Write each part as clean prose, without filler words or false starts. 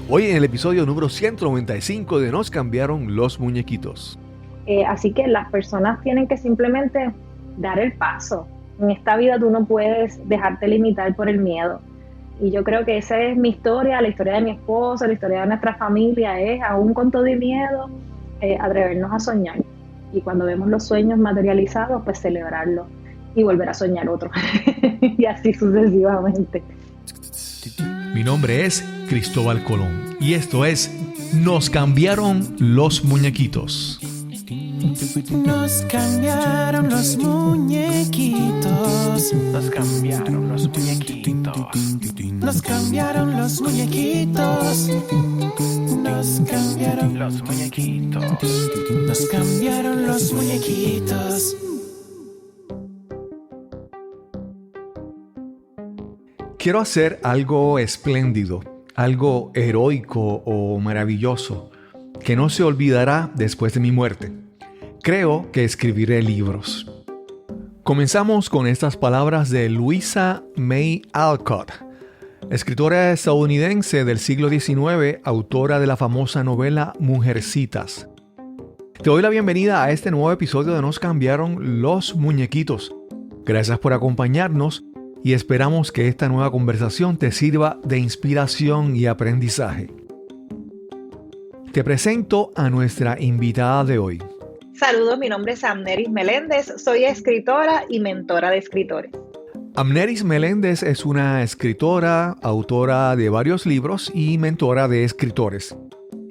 Hoy en el episodio número 195 de Nos cambiaron los muñequitos. Así que las personas tienen que simplemente dar el paso. En esta vida tú no puedes dejarte limitar por el miedo. Y yo creo que esa es mi historia, la historia de mi esposo, la historia de nuestra familia, es aún con todo y miedo, atrevernos a soñar. Y cuando vemos los sueños materializados, pues celebrarlos y volver a soñar otro. Y así sucesivamente. Mi nombre es Cristóbal Colón y esto es Nos cambiaron los muñequitos. Nos cambiaron los muñequitos. Nos cambiaron los muñequitos. Nos cambiaron los muñequitos. Nos cambiaron Los muñequitos. Nos cambiaron los muñequitos. Quiero hacer algo espléndido, algo heroico o maravilloso que no se olvidará después de mi muerte. Creo que escribiré libros. Comenzamos con estas palabras de Louisa May Alcott, escritora estadounidense del siglo XIX, autora de la famosa novela Mujercitas. Te doy la bienvenida a este nuevo episodio de Nos cambiaron los muñequitos. Gracias por acompañarnos y esperamos que esta nueva conversación te sirva de inspiración y aprendizaje. Te presento a nuestra invitada de hoy. Saludos, mi nombre es Amneris Meléndez, soy escritora y mentora de escritores. Amneris Meléndez es una escritora, autora de varios libros y mentora de escritores.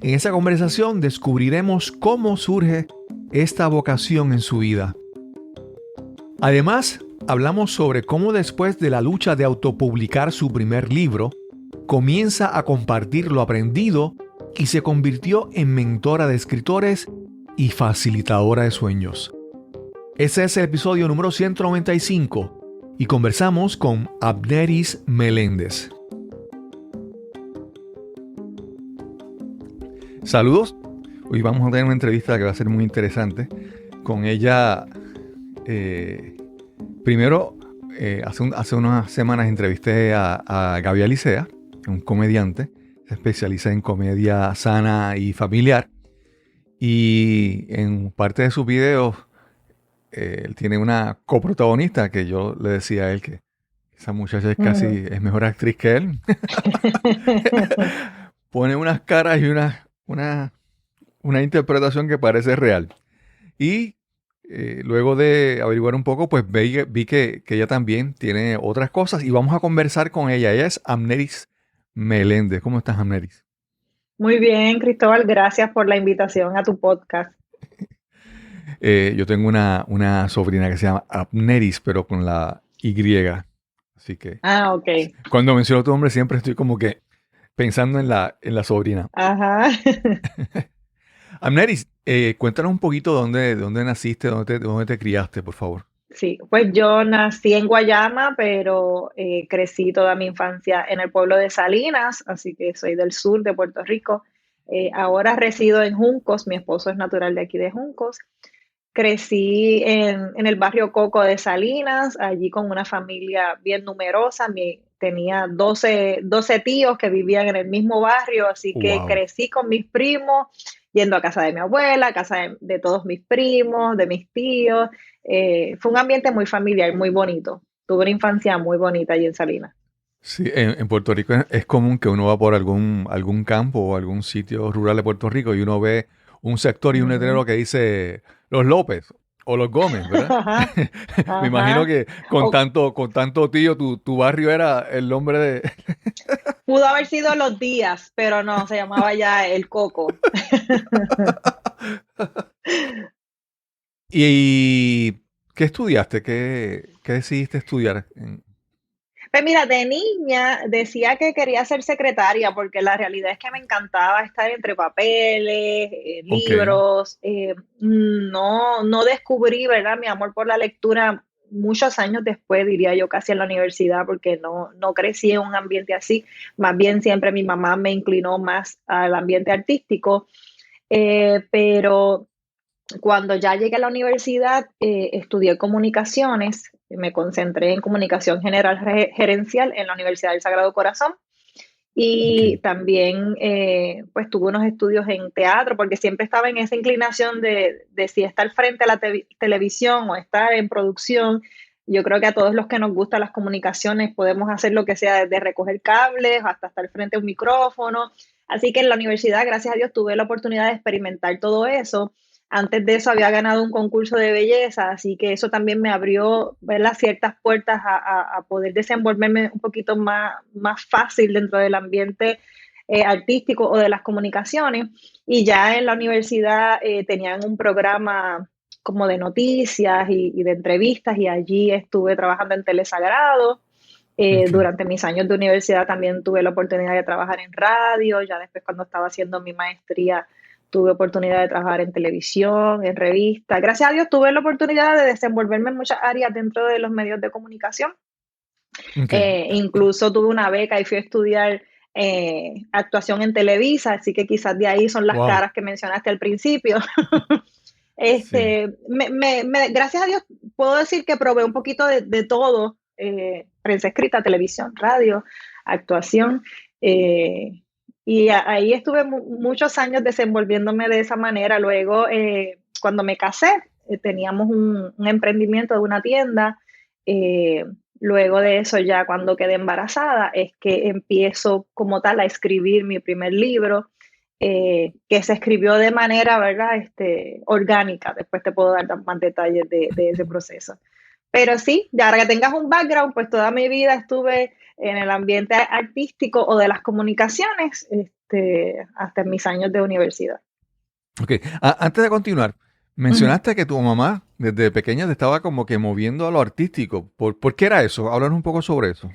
En esta conversación descubriremos cómo surge esta vocación en su vida. Además, hablamos sobre cómo después de la lucha de autopublicar su primer libro, comienza a compartir lo aprendido y se convirtió en mentora de escritores y facilitadora de sueños. Ese es el episodio número 195 y conversamos con Amneris Meléndez. Saludos. Hoy vamos a tener una entrevista que va a ser muy interesante. Con ella, primero, hace unas semanas entrevisté a Gaby Alicea, un comediante. Se especializa en comedia sana y familiar. Y en parte de sus videos, él tiene una coprotagonista que yo le decía a él que esa muchacha es mejor actriz que él. Pone unas caras y una interpretación que parece real. Y luego de averiguar un poco, pues vi que ella también tiene otras cosas y vamos a conversar con ella. Ella es Amneris Meléndez. ¿Cómo estás, Amneris? Muy bien, Cristóbal, gracias por la invitación a tu podcast. Yo tengo una sobrina que se llama Amneris, pero con la Y. Así que Ok. cuando menciono tu nombre siempre estoy como que pensando en la sobrina. Ajá. Amneris, cuéntanos un poquito dónde naciste, dónde te criaste, por favor. Sí, pues yo nací en Guayama, pero crecí toda mi infancia en el pueblo de Salinas, así que soy del sur de Puerto Rico. Ahora resido en Juncos, mi esposo es natural de aquí de Juncos. Crecí en el barrio Coco de Salinas, allí con una familia bien numerosa. Tenía 12 tíos que vivían en el mismo barrio, así que Wow. crecí con mis primos, yendo a casa de mi abuela, a casa de todos mis primos, de mis tíos. Fue un ambiente muy familiar, muy bonito. Tuve una infancia muy bonita allí en Salinas. Sí, en Puerto Rico es común que uno va por algún campo o algún sitio rural de Puerto Rico y uno ve un sector y un letrero que dice Los López o Los Gómez, ¿verdad? Ajá, Me imagino ajá. que con tanto tío, tu barrio era el nombre de... Pudo haber sido Los Días, pero no, se llamaba ya El Coco. ¿Y qué estudiaste? ¿Qué decidiste estudiar? Pues mira, de niña decía que quería ser secretaria porque la realidad es que me encantaba estar entre papeles, Ok. libros. No descubrí, ¿verdad?, mi amor por la lectura muchos años después, diría yo, casi en la universidad, porque no crecí en un ambiente así. Más bien siempre mi mamá me inclinó más al ambiente artístico. Pero cuando ya llegué a la universidad, estudié comunicaciones, me concentré en comunicación general gerencial en la Universidad del Sagrado Corazón Y Ok. también pues tuve unos estudios en teatro, porque siempre estaba en esa inclinación de si estar frente a la televisión o estar en producción. Yo creo que a todos los que nos gustan las comunicaciones podemos hacer lo que sea, desde recoger cables hasta estar frente a un micrófono. Así que en la universidad, gracias a Dios, tuve la oportunidad de experimentar todo eso. Antes de eso había ganado un concurso de belleza, así que eso también me abrió, ¿verdad?, ciertas puertas a poder desenvolverme un poquito más fácil dentro del ambiente artístico o de las comunicaciones. Y ya en la universidad tenían un programa como de noticias y de entrevistas, y allí estuve trabajando en Telesagrado. Ok. Durante mis años de universidad también tuve la oportunidad de trabajar en radio. Ya después, cuando estaba haciendo mi maestría, tuve oportunidad de trabajar en televisión, en revistas. Gracias a Dios tuve la oportunidad de desenvolverme en muchas áreas dentro de los medios de comunicación. Ok. Incluso tuve una beca y fui a estudiar actuación en Televisa, así que quizás de ahí son las Wow. caras que mencionaste al principio. Sí. Gracias a Dios puedo decir que probé un poquito de todo, prensa escrita, televisión, radio, actuación, eh, y ahí estuve muchos años desenvolviéndome de esa manera. Luego, cuando me casé, teníamos un emprendimiento de una tienda. eh, Luego de eso, ya cuando quedé embarazada, es que empiezo como tal a escribir mi primer libro, que se escribió de manera, ¿verdad?, orgánica. Después te puedo dar más detalles de ese proceso. Pero sí, ya ahora que tengas un background, pues toda mi vida estuve en el ambiente artístico o de las comunicaciones, hasta en mis años de universidad. Ok. Antes de continuar, Ujú. mencionaste que tu mamá desde pequeña te estaba como que moviendo a lo artístico. ¿Por qué era eso? Háblanos un poco sobre eso.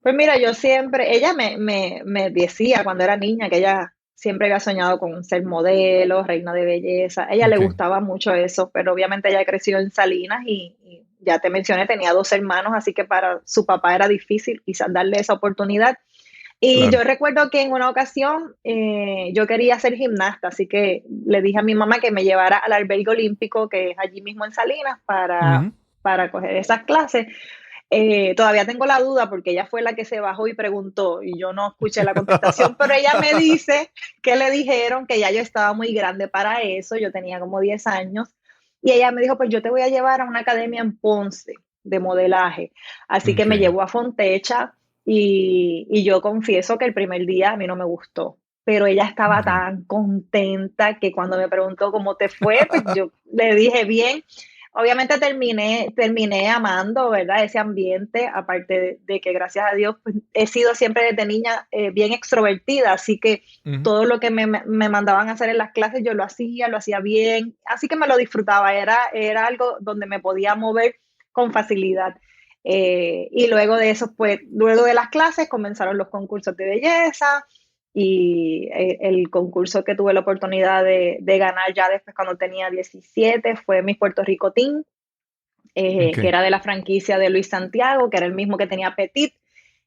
Pues mira, yo siempre, ella me decía cuando era niña que ella siempre había soñado con ser modelo, reina de belleza. A ella le Ok. gustaba mucho eso, pero obviamente ella creció en Salinas y ya te mencioné, tenía dos hermanos, así que para su papá era difícil quizás darle esa oportunidad. Y Claro. yo recuerdo que en una ocasión yo quería ser gimnasta, así que le dije a mi mamá que me llevara al albergue olímpico, que es allí mismo en Salinas, Ujú. para coger esas clases. Todavía tengo la duda porque ella fue la que se bajó y preguntó y yo no escuché la contestación, pero ella me dice que le dijeron que ya yo estaba muy grande para eso. Yo tenía como 10 años, y ella me dijo, pues yo te voy a llevar a una academia en Ponce de modelaje. Así que Ok. me llevó a Fontecha, y yo confieso que el primer día a mí no me gustó, pero ella estaba Ok. tan contenta que cuando me preguntó cómo te fue, pues yo le dije bien. Obviamente terminé amando, ¿verdad?, ese ambiente, aparte de que gracias a Dios pues, he sido siempre desde niña bien extrovertida, así que Ujú. todo lo que me mandaban a hacer en las clases yo lo hacía bien, así que me lo disfrutaba. Era algo donde me podía mover con facilidad. Y luego de eso, pues, luego de las clases comenzaron los concursos de belleza, y el concurso que tuve la oportunidad de ganar ya después cuando tenía 17 fue Miss Puerto Rico Teen, Ok. que era de la franquicia de Luis Santiago, que era el mismo que tenía Petit.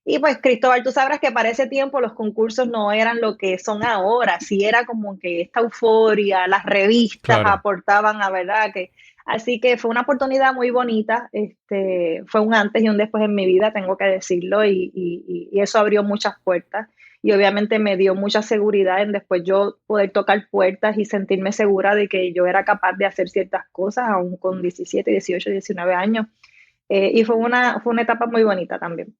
Y pues, Cristóbal, tú sabrás que para ese tiempo los concursos no eran lo que son ahora. Sí, era como que esta euforia, las revistas Claro. aportaban a, verdad, que así que fue una oportunidad muy bonita. Fue un antes y un después en mi vida, tengo que decirlo, y eso abrió muchas puertas, y obviamente me dio mucha seguridad en después yo poder tocar puertas y sentirme segura de que yo era capaz de hacer ciertas cosas aún con 17, 18, 19 años. Y fue una etapa muy bonita también.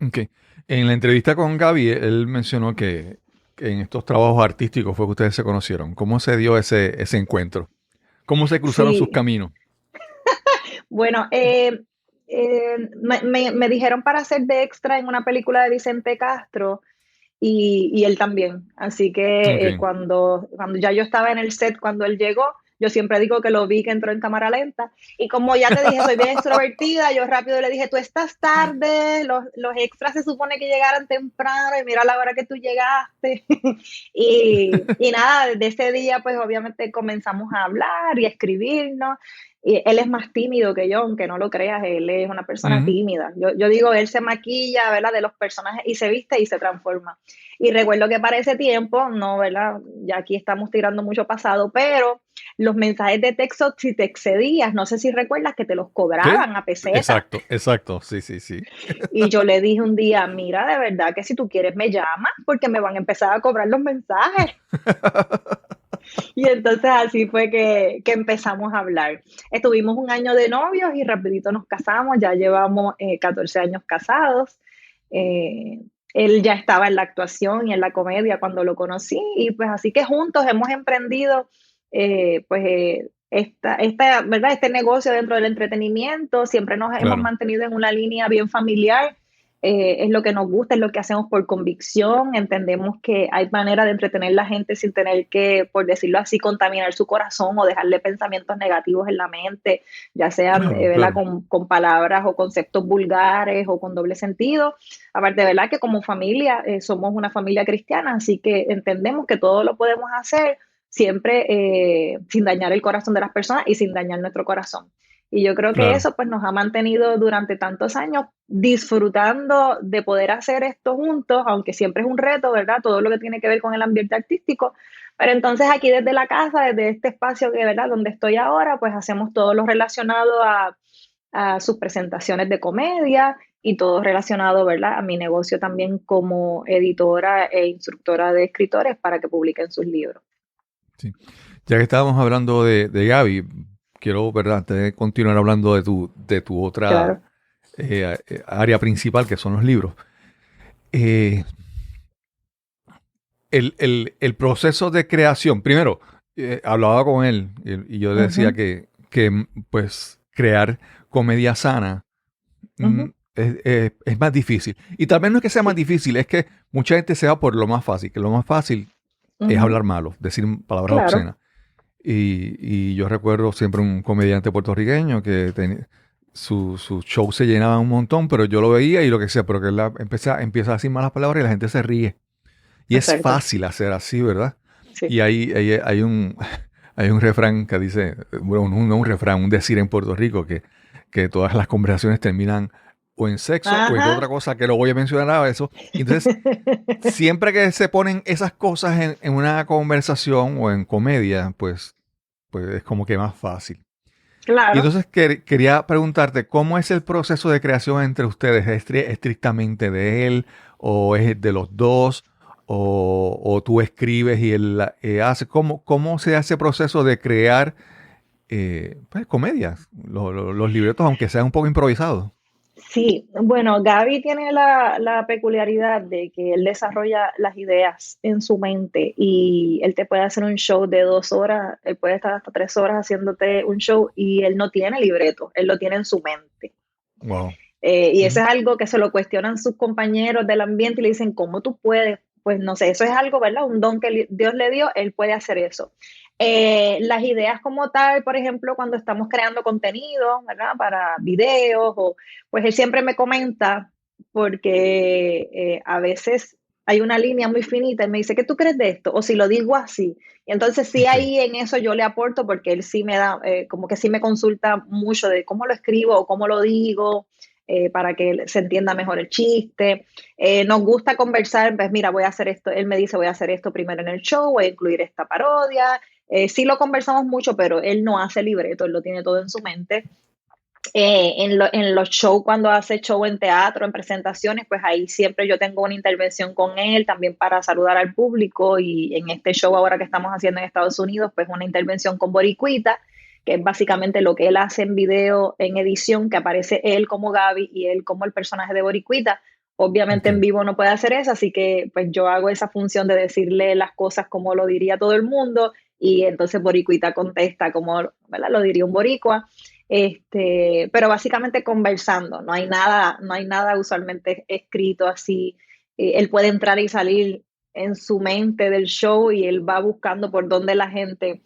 Ok. En la entrevista con Gaby, él mencionó que en estos trabajos artísticos fue que ustedes se conocieron. ¿Cómo se dio ese encuentro? ¿Cómo se cruzaron sus Sí, caminos? bueno, me dijeron para hacer de extra en una película de Vicente Castro, y él también. Así que Ok. cuando ya yo estaba en el set, cuando él llegó, yo siempre digo que lo vi que entró en cámara lenta. Y como ya te dije, soy bien extrovertida, yo rápido le dije, tú estás tarde, los extras se supone que llegaran temprano y mira la hora que tú llegaste. Y nada, desde ese día pues obviamente comenzamos a hablar y a escribirnos. Y él es más tímido que yo, aunque no lo creas, él es una persona Ujú. tímida. Yo digo, él se maquilla, ¿verdad? De los personajes y se viste y se transforma. Y recuerdo que para ese tiempo, no, ¿verdad? Ya aquí estamos tirando mucho pasado, pero los mensajes de texto, si te excedías, no sé si recuerdas que te los Sí, cobraban a peseta. exacto, exacto, sí, sí, sí. Y yo le dije un día, mira, de verdad que si tú quieres me llamas porque me van a empezar a cobrar los mensajes. Y entonces así fue que empezamos a hablar. Estuvimos un año de novios y rapidito nos casamos, ya llevamos 14 años casados. Eh, Él ya estaba en la actuación y en la comedia cuando lo conocí y pues así que juntos hemos emprendido ¿verdad? Este negocio dentro del entretenimiento. Siempre nos hemos Claro. mantenido en una línea bien familiar. Es lo que nos gusta, es lo que hacemos por convicción. Entendemos que hay manera de entretener a la gente sin tener que, por decirlo así, contaminar su corazón o dejarle pensamientos negativos en la mente, ya sean Claro, ¿verdad? claro. Con palabras o conceptos vulgares o con doble sentido. Aparte, de verdad que como familia somos una familia cristiana, así que entendemos que todo lo podemos hacer siempre sin dañar el corazón de las personas y sin dañar nuestro corazón. Y yo creo que Claro. eso pues nos ha mantenido durante tantos años disfrutando de poder hacer esto juntos, aunque siempre es un reto, ¿verdad? Todo lo que tiene que ver con el ambiente artístico. Pero entonces aquí desde la casa, desde este espacio que, ¿verdad? Donde estoy ahora, pues hacemos todo lo relacionado a sus presentaciones de comedia y todo relacionado, ¿verdad? A mi negocio también como editora e instructora de escritores para que publiquen sus libros. Sí. Ya que estábamos hablando de Gaby, quiero, ¿verdad? Antes de continuar hablando de tu otra Claro. área principal, que son los libros. Eh, el proceso de creación, primero, hablaba con él y yo le decía Ujú, que, pues, crear comedia sana mm, ujú. es más difícil. Y tal vez no es que sea más Sí. difícil, es que mucha gente se va por lo más fácil, que lo más fácil es Ujú, hablar malo, decir palabras claro. obscenas. Y yo recuerdo siempre un comediante puertorriqueño que su show se llenaba un montón, pero yo lo veía y lo que sea, pero que él empieza a decir malas palabras y la gente se ríe. Y es Exacto. fácil hacer así, ¿verdad? Sí. Y hay hay un refrán que dice, bueno, no un refrán, un decir en Puerto Rico, que todas las conversaciones terminan o en sexo o en otra Ajá. cosa que lo voy a mencionar a eso. Y entonces, siempre que se ponen esas cosas en una conversación o en comedia, pues es como que más fácil. Y Claro. entonces quería preguntarte, ¿cómo es el proceso de creación entre ustedes? ¿Es estrictamente de él o es de los dos? ¿O tú escribes y él hace? ¿Cómo se hace el proceso de crear pues, comedias? Los libretos, aunque sean un poco improvisados. Sí, bueno, Gaby tiene la peculiaridad de que él desarrolla las ideas en su mente y él te puede hacer un show de 2 horas, él puede estar hasta 3 horas haciéndote un show y él no tiene libreto, él lo tiene en su mente. Wow. Y eso Ujú. es algo que se lo cuestionan sus compañeros del ambiente y le dicen, ¿cómo tú puedes? Pues no sé, eso es algo, ¿verdad? Un don que Dios le dio, él puede hacer eso. Las ideas como tal, por ejemplo, cuando estamos creando contenido, ¿verdad? Para videos, pues él siempre me comenta, porque a veces hay una línea muy finita y me dice, ¿qué tú crees de esto? O si lo digo así. Y entonces sí Ok. ahí en eso yo le aporto porque él sí me da, como que sí me consulta mucho de cómo lo escribo o cómo lo digo, para que se entienda mejor el chiste. Nos gusta conversar, pues mira, voy a hacer esto, él me dice, voy a hacer esto primero en el show, voy a incluir esta parodia. Sí lo conversamos mucho, pero él no hace libreto, él lo tiene todo en su mente. En los shows, cuando hace show en teatro, en presentaciones, pues ahí siempre yo tengo una intervención con él también para saludar al público y en este show ahora que estamos haciendo en Estados Unidos, pues una intervención con Boricuita, que es básicamente lo que él hace en video, en edición, que aparece él como Gaby y él como el personaje de Boricuita. Obviamente en Ok. vivo no puede hacer eso, así que pues yo hago esa función de decirle las cosas como lo diría todo el mundo y entonces Boricuita contesta como, ¿verdad? Lo diría un boricua. Pero básicamente conversando, no hay nada usualmente escrito así. Él puede entrar y salir en su mente del show y él va buscando por dónde la gente.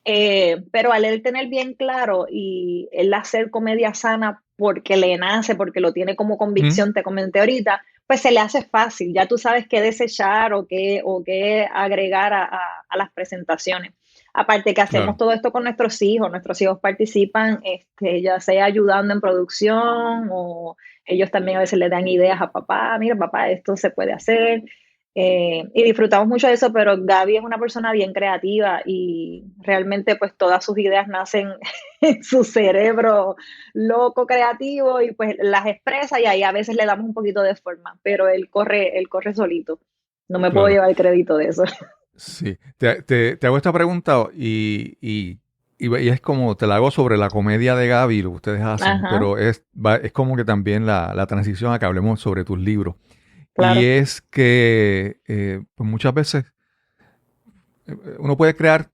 Pero al él tener bien claro y él hacer comedia sana porque le nace, porque lo tiene como Ujú. convicción, te comenté ahorita, pues se le hace fácil. Ya tú sabes qué desechar o qué agregar a las presentaciones. Aparte que hacemos Claro. todo esto con nuestros hijos participan, ya sea ayudando en producción o ellos también a veces le dan ideas a papá, mira papá, esto se puede hacer. Y disfrutamos mucho de eso, pero Gaby es una persona bien creativa y realmente pues todas sus ideas nacen en su cerebro loco creativo y pues las expresa y ahí a veces le damos un poquito de forma, pero él corre solito. No me puedo Claro. llevar el crédito de eso. Sí. Te hago esta pregunta y es como, te la hago sobre la comedia de Gaby, lo que ustedes hacen, Ajá, pero es como que también la transición a que hablemos sobre tus libros. Y claro. es que pues muchas veces uno puede crear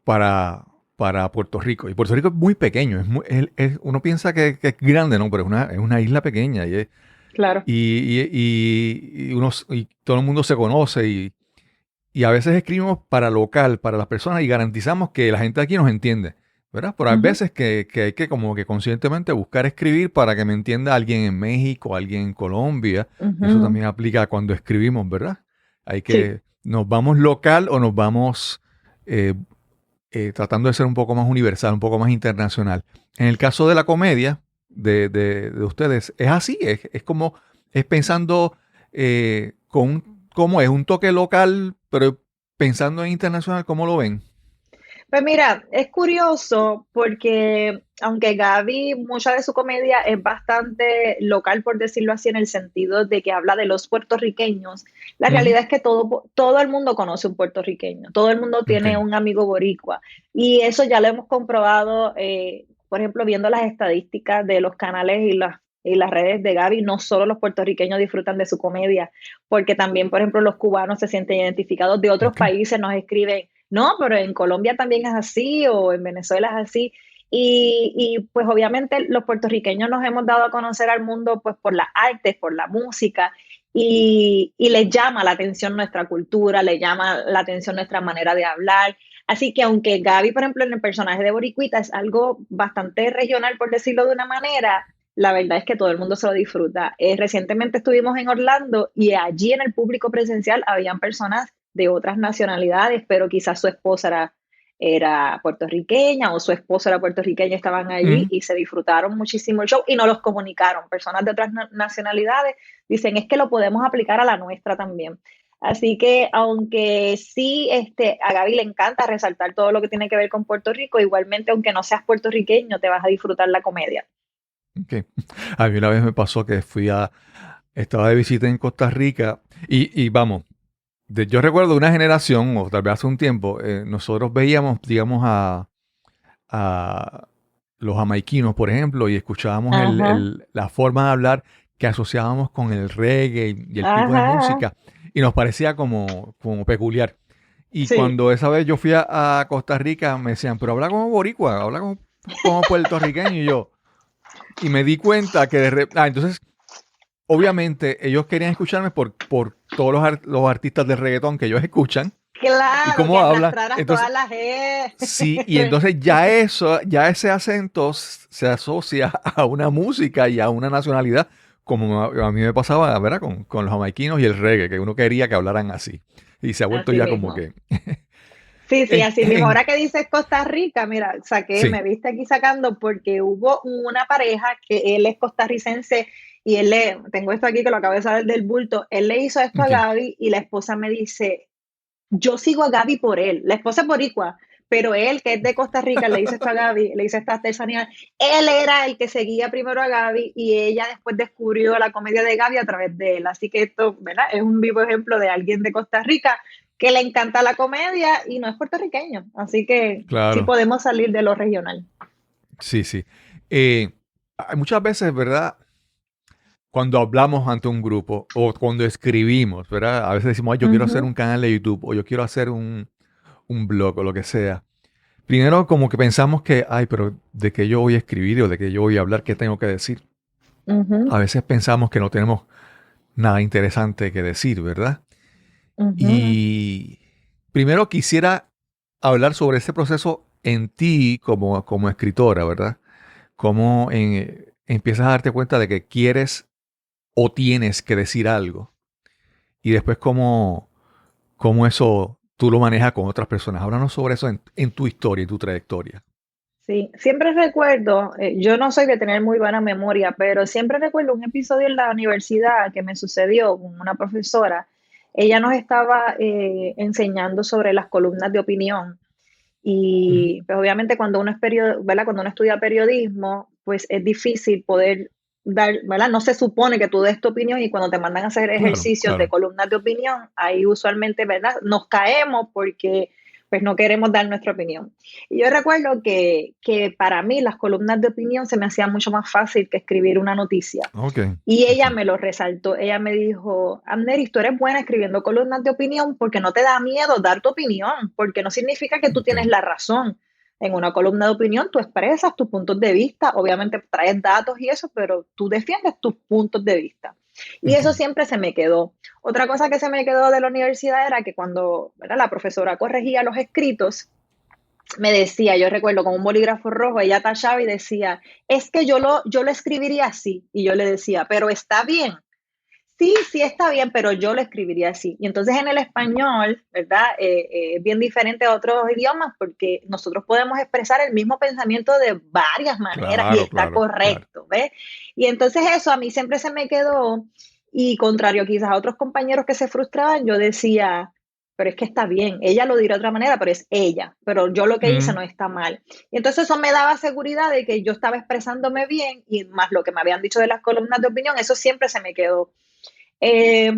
para Puerto Rico. Y Puerto Rico es muy pequeño. Uno piensa que es grande, ¿no? Pero es una isla pequeña. Claro. Y todo el mundo se conoce. Y a veces escribimos para local, para las personas, y garantizamos que la gente aquí nos entiende. ¿Verdad? Pero hay Ujú, veces que hay que como que conscientemente buscar escribir para que me entienda alguien en México, alguien en Colombia. Y eso ujú. también aplica cuando escribimos, ¿verdad? Sí. Nos vamos local o nos vamos eh, tratando de ser un poco más universal, un poco más internacional. En el caso de la comedia de ustedes, es así, es pensando ¿cómo es? Un toque local, pero pensando en internacional, ¿cómo lo ven? Pues mira, es curioso porque aunque Gaby, mucha de su comedia es bastante local, por decirlo así, en el sentido de que habla de los puertorriqueños, la Ujú. realidad es que todo el mundo conoce un puertorriqueño, todo el mundo Ok, tiene un amigo boricua y eso ya lo hemos comprobado, por ejemplo, viendo las estadísticas de los canales y las redes de Gaby, no solo los puertorriqueños disfrutan de su comedia, porque también, por ejemplo, los cubanos se sienten identificados, de otros ok. países nos escriben no, pero en Colombia también es así o en Venezuela es así. Pues obviamente los puertorriqueños nos hemos dado a conocer al mundo pues por las artes, por la música y les llama la atención nuestra cultura, les llama la atención nuestra manera de hablar. Así que aunque Gaby, por ejemplo, en el personaje de Boricuita es algo bastante regional, por decirlo de una manera, la verdad es que todo el mundo se lo disfruta. Recientemente estuvimos en Orlando y allí en el público presencial habían personas de otras nacionalidades, pero quizás su esposa era puertorriqueña o su esposo era puertorriqueño, estaban allí Ujú. y se disfrutaron muchísimo el show y nos los comunicaron. Personas de otras nacionalidades dicen, es que lo podemos aplicar a la nuestra también. Así que aunque sí, a Gaby le encanta resaltar todo lo que tiene que ver con Puerto Rico, igualmente aunque no seas puertorriqueño, te vas a disfrutar la comedia. Ok. A mí una vez me pasó que estaba de visita en Costa Rica y vamos, yo recuerdo una generación, o tal vez hace un tiempo, nosotros veíamos, digamos, a los jamaiquinos, por ejemplo, y escuchábamos Ajá, la forma de hablar que asociábamos con el reggae y el tipo de ajá, música, y nos parecía como peculiar. Y sí. cuando esa vez yo fui a Costa Rica, me decían, pero habla como boricua, habla como puertorriqueño, y me di cuenta que entonces, obviamente, ellos querían escucharme por todos los artistas de reggaetón que ellos escuchan, y Claro, que cómo hablan. arrastraras Entonces, todas las E. sí, y entonces ya ese acento se asocia a una música y a una nacionalidad, como a mí me pasaba, ¿verdad? Con los jamaiquinos y el reggae, que uno quería que hablaran así. Y se ha vuelto Así ya como mismo. que... Sí, sí, así mismo. en- Ahora que dices Costa Rica, mira, sí, me viste aquí sacando porque hubo una pareja que él es costarricense y tengo esto aquí que lo acabo de saber del bulto, él le hizo esto a ok, Gaby y la esposa me dice, yo sigo a Gaby por él, la esposa es boricua, pero él, que es de Costa Rica, le dice esto a Gaby, le dice esta artesanía, él era el que seguía primero a Gaby y ella después descubrió la comedia de Gaby a través de él. Así que esto, ¿verdad? Es un vivo ejemplo de alguien de Costa Rica que le encanta la comedia y no es puertorriqueño. Así que sí claro, podemos salir de lo regional. sí, sí. Eh, Hay muchas veces, ¿verdad? Cuando hablamos ante un grupo o cuando escribimos, ¿verdad? A veces decimos, ay, yo quiero hacer Ujú, un canal de YouTube o yo quiero hacer un blog o lo que sea. Primero como que pensamos que, ay, pero ¿de qué yo voy a escribir o de qué yo voy a hablar? ¿Qué tengo que decir? ujú, A veces pensamos que no tenemos nada interesante que decir, ¿verdad? ujú. Y primero quisiera hablar sobre ese proceso en ti como escritora, ¿verdad? Cómo empiezas a darte cuenta de que quieres o tienes que decir algo. Y después cómo eso tú lo manejas con otras personas. Háblanos sobre eso en tu historia y tu trayectoria. Sí, siempre recuerdo, yo no soy de tener muy buena memoria, pero siempre recuerdo un episodio en la universidad que me sucedió con una profesora. Ella nos estaba enseñando sobre las columnas de opinión Ujú. y pues obviamente cuando uno es ¿verdad? Cuando uno estudia periodismo, pues es difícil poder dar, ¿verdad? No se supone que tú des tu opinión y cuando te mandan a hacer Claro, ejercicios de claro. columnas de opinión, ahí usualmente, ¿verdad? Nos caemos porque pues no queremos dar nuestra opinión. Y yo recuerdo que para mí las columnas de opinión se me hacían mucho más fácil que escribir una noticia. Ok, Y ok. ella me lo resaltó, ella me dijo, Amneris, tú eres buena escribiendo columnas de opinión porque no te da miedo dar tu opinión, porque no significa que tú Ok. tienes la razón. En una columna de opinión tú expresas tus puntos de vista, obviamente traes datos y eso, pero tú defiendes tus puntos de vista. Y eso Entiendo. siempre se me quedó. Otra cosa que se me quedó de la universidad era que cuando, ¿verdad?, la profesora corregía los escritos, me decía, yo recuerdo con un bolígrafo rojo, ella tachaba y decía, es que yo lo escribiría así. Y yo le decía, pero está bien. Sí, sí está bien, pero yo lo escribiría así. Y entonces en el español, ¿verdad? Es bien diferente a otros idiomas porque nosotros podemos expresar el mismo pensamiento de varias maneras y Claro, está claro, claro. correcto, ¿ves? Y entonces eso a mí siempre se me quedó y contrario quizás a otros compañeros que se frustraban, yo decía, pero es que está bien, ella lo dirá de otra manera, pero es ella, pero yo lo que hice Mm, no está mal. Y entonces eso me daba seguridad de que yo estaba expresándome bien y más lo que me habían dicho de las columnas de opinión, eso siempre se me quedó. Eh,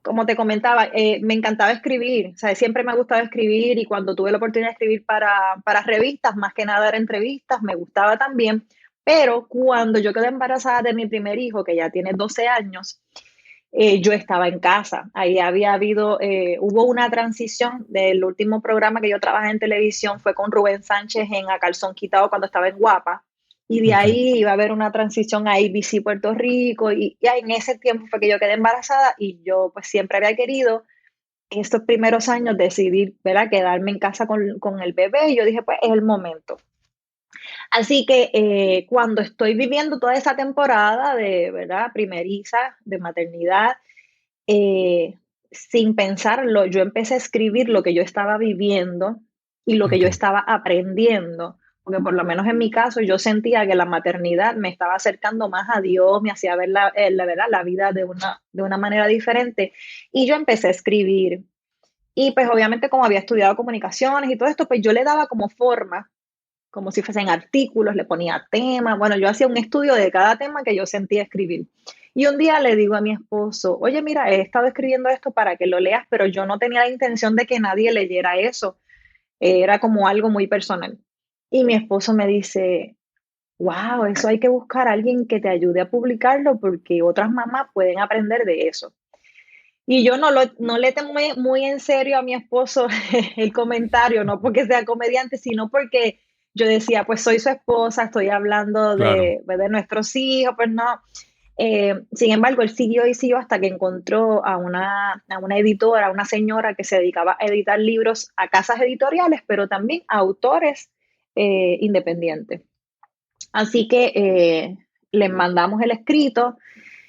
Como te comentaba, me encantaba escribir, o sea, siempre me ha gustado escribir y cuando tuve la oportunidad de escribir para revistas, más que nada era entrevistas, me gustaba también, pero cuando yo quedé embarazada de mi primer hijo, que ya tiene 12 años, yo estaba en casa. Ahí había habido, hubo una transición del último programa que yo trabajé en televisión, fue con Rubén Sánchez en A Calzón Quitado cuando estaba en Guapa. Y de ok. ahí iba a haber una transición a ABC Puerto Rico. Y ya en ese tiempo fue que yo quedé embarazada y yo pues siempre había querido estos primeros años decidir, ¿verdad?, quedarme en casa con el bebé. Y yo dije, pues es el momento. Así que cuando estoy viviendo toda esa temporada de, ¿verdad?, primeriza, de maternidad, eh, sin pensarlo, yo empecé a escribir lo que yo estaba viviendo y lo que yo Ok. estaba aprendiendo, porque por lo menos en mi caso yo sentía que la maternidad me estaba acercando más a Dios, me hacía ver verdad, la vida de una manera diferente y yo empecé a escribir. Y pues obviamente como había estudiado comunicaciones y todo esto, pues yo le daba como forma como si fuesen artículos, le ponía temas. Bueno, yo hacía un estudio de cada tema que yo sentía escribir. Y un día le digo a mi esposo, oye, mira, he estado escribiendo esto para que lo leas, pero yo no tenía la intención de que nadie leyera eso. Era como algo muy personal. Y mi esposo me dice, wow, eso hay que buscar a alguien que te ayude a publicarlo porque otras mamás pueden aprender de eso. Y yo no le tomé muy en serio a mi esposo el comentario, no porque sea comediante, sino porque yo decía, pues soy su esposa, estoy hablando Claro. de nuestros hijos, pues no. Sin embargo, él siguió y siguió hasta que encontró a una editora, a una señora que se dedicaba a editar libros a casas editoriales, pero también a autores independientes. Así que le mandamos el escrito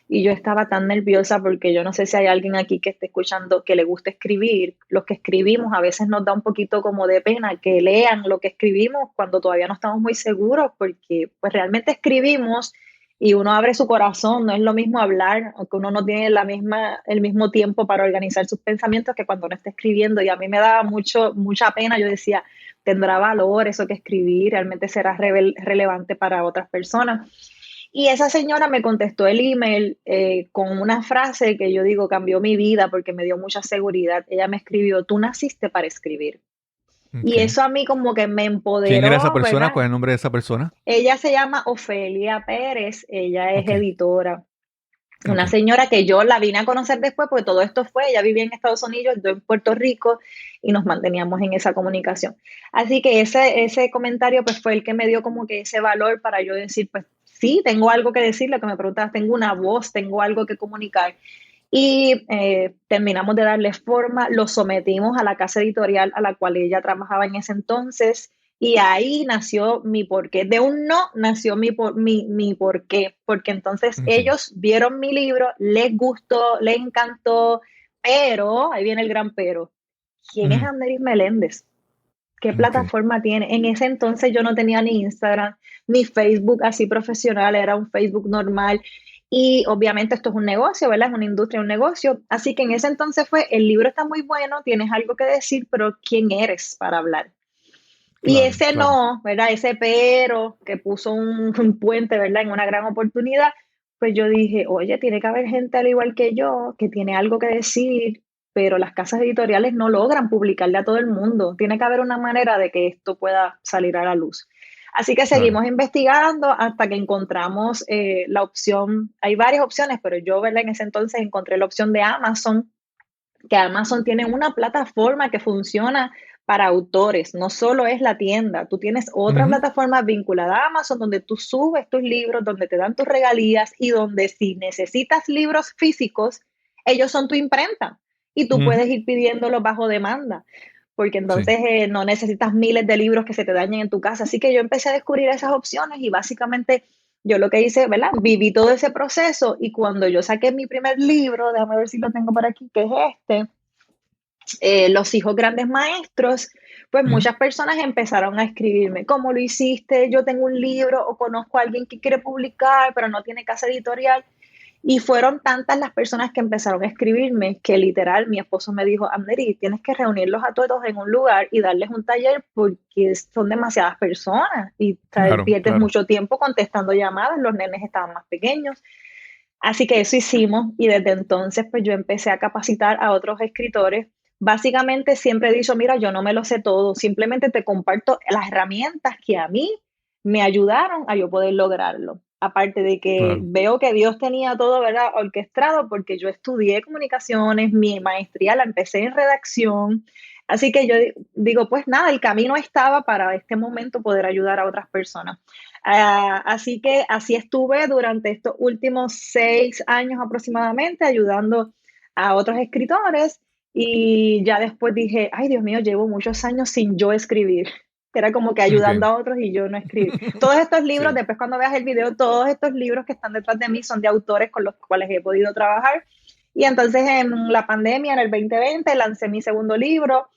y yo estaba tan nerviosa porque yo no sé si hay alguien aquí que esté escuchando que le guste escribir. Los que escribimos a veces nos da un poquito como de pena que lean lo que escribimos cuando todavía no estamos muy seguros porque pues realmente escribimos y uno abre su corazón, no es lo mismo hablar, aunque uno no tiene el mismo tiempo para organizar sus pensamientos que cuando uno está escribiendo y a mí me daba mucha pena, yo decía, ¿tendrá valor eso que escribí? ¿Realmente será relevante para otras personas? Y esa señora me contestó el email con una frase que yo digo cambió mi vida porque me dio mucha seguridad. Ella me escribió, tú naciste para escribir. Y Ok. eso a mí como que me ¿Quién era esa empoderó, persona? ¿verdad? ¿Cuál es el nombre de esa persona? Ella se llama Ofelia Pérez, ella es Ok, editora. ok. Una señora que yo la vine a conocer después, porque todo esto fue, ella vivía en Estados Unidos, yo en Puerto Rico, y nos manteníamos en esa comunicación. Así que ese comentario pues fue el que me dio como que ese valor para yo decir, pues sí, tengo algo que decir, lo que me preguntabas, tengo una voz, tengo algo que comunicar. Y terminamos de darle forma, lo sometimos a la casa editorial a la cual ella trabajaba en ese entonces y ahí nació mi porqué. De un no nació mi porqué, porque entonces Ok. ellos vieron mi libro, les gustó, les encantó, pero, ahí viene el gran pero, ¿quién es Amneris Meléndez? ¿Qué Ok. plataforma tiene? En ese entonces yo no tenía ni Instagram, ni Facebook así profesional, era un Facebook normal. Y obviamente esto es un negocio, ¿verdad? Es una industria, un negocio. Así que en ese entonces fue, el libro está muy bueno, tienes algo que decir, pero ¿quién eres para hablar? Y Claro, ese claro. no, ¿verdad? Ese pero que puso un puente, ¿verdad? En una gran oportunidad, pues yo dije, oye, tiene que haber gente al igual que yo que tiene algo que decir, pero las casas editoriales no logran publicarle a todo el mundo. Tiene que haber una manera de que esto pueda salir a la luz. Así que Claro. seguimos investigando hasta que encontramos la opción. Hay varias opciones, pero yo, ¿verdad? En ese entonces encontré la opción de Amazon, que Amazon tiene una plataforma que funciona para autores, no solo es la tienda, tú tienes otra Ujú. plataforma vinculada a Amazon donde tú subes tus libros, donde te dan tus regalías y donde si necesitas libros físicos, ellos son tu imprenta y tú Ujú. puedes ir pidiéndolos bajo demanda, porque Sí. entonces no necesitas miles de libros que se te dañen en tu casa. Así que yo empecé a descubrir esas opciones y básicamente yo lo que hice, ¿verdad? Viví todo ese proceso y cuando yo saqué mi primer libro, déjame ver si lo tengo por aquí, que es este, Los hijos grandes maestros, pues Ujú. muchas personas empezaron a escribirme, ¿cómo lo hiciste? Yo tengo un libro o conozco a alguien que quiere publicar, pero no tiene casa editorial. Y fueron tantas las personas que empezaron a escribirme que literal mi esposo me dijo, Amneri, tienes que reunirlos a todos en un lugar y darles un taller porque son demasiadas personas y Claro, pierdes claro. mucho tiempo contestando llamadas, los nenes estaban más pequeños. Así que eso hicimos y desde entonces pues yo empecé a capacitar a otros escritores. Básicamente siempre he dicho, mira, yo no me lo sé todo, simplemente te comparto las herramientas que a mí me ayudaron a yo poder lograrlo. Aparte de que Claro. veo que Dios tenía todo, ¿verdad?, orquestado, porque yo estudié comunicaciones, mi maestría la empecé en redacción. Así que yo digo, pues nada, el camino estaba para este momento poder ayudar a otras personas. Así que así estuve durante estos últimos 6 años aproximadamente ayudando a otros escritores y ya después dije, ay Dios mío, llevo muchos años sin yo escribir. Era como que ayudando Ok. a otros y yo no escribir. Todos estos libros, Sí. después cuando veas el video, todos estos libros que están detrás de mí son de autores con los cuales he podido trabajar. Y entonces en la pandemia, en el 2020, lancé mi segundo libro,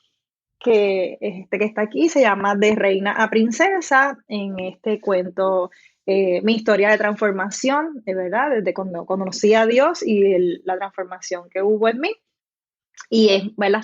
que este que está aquí se llama De Reina a Princesa. En este cuento mi historia de transformación, de verdad, desde cuando conocí a Dios y la transformación que hubo en mí. Y ¿verdad?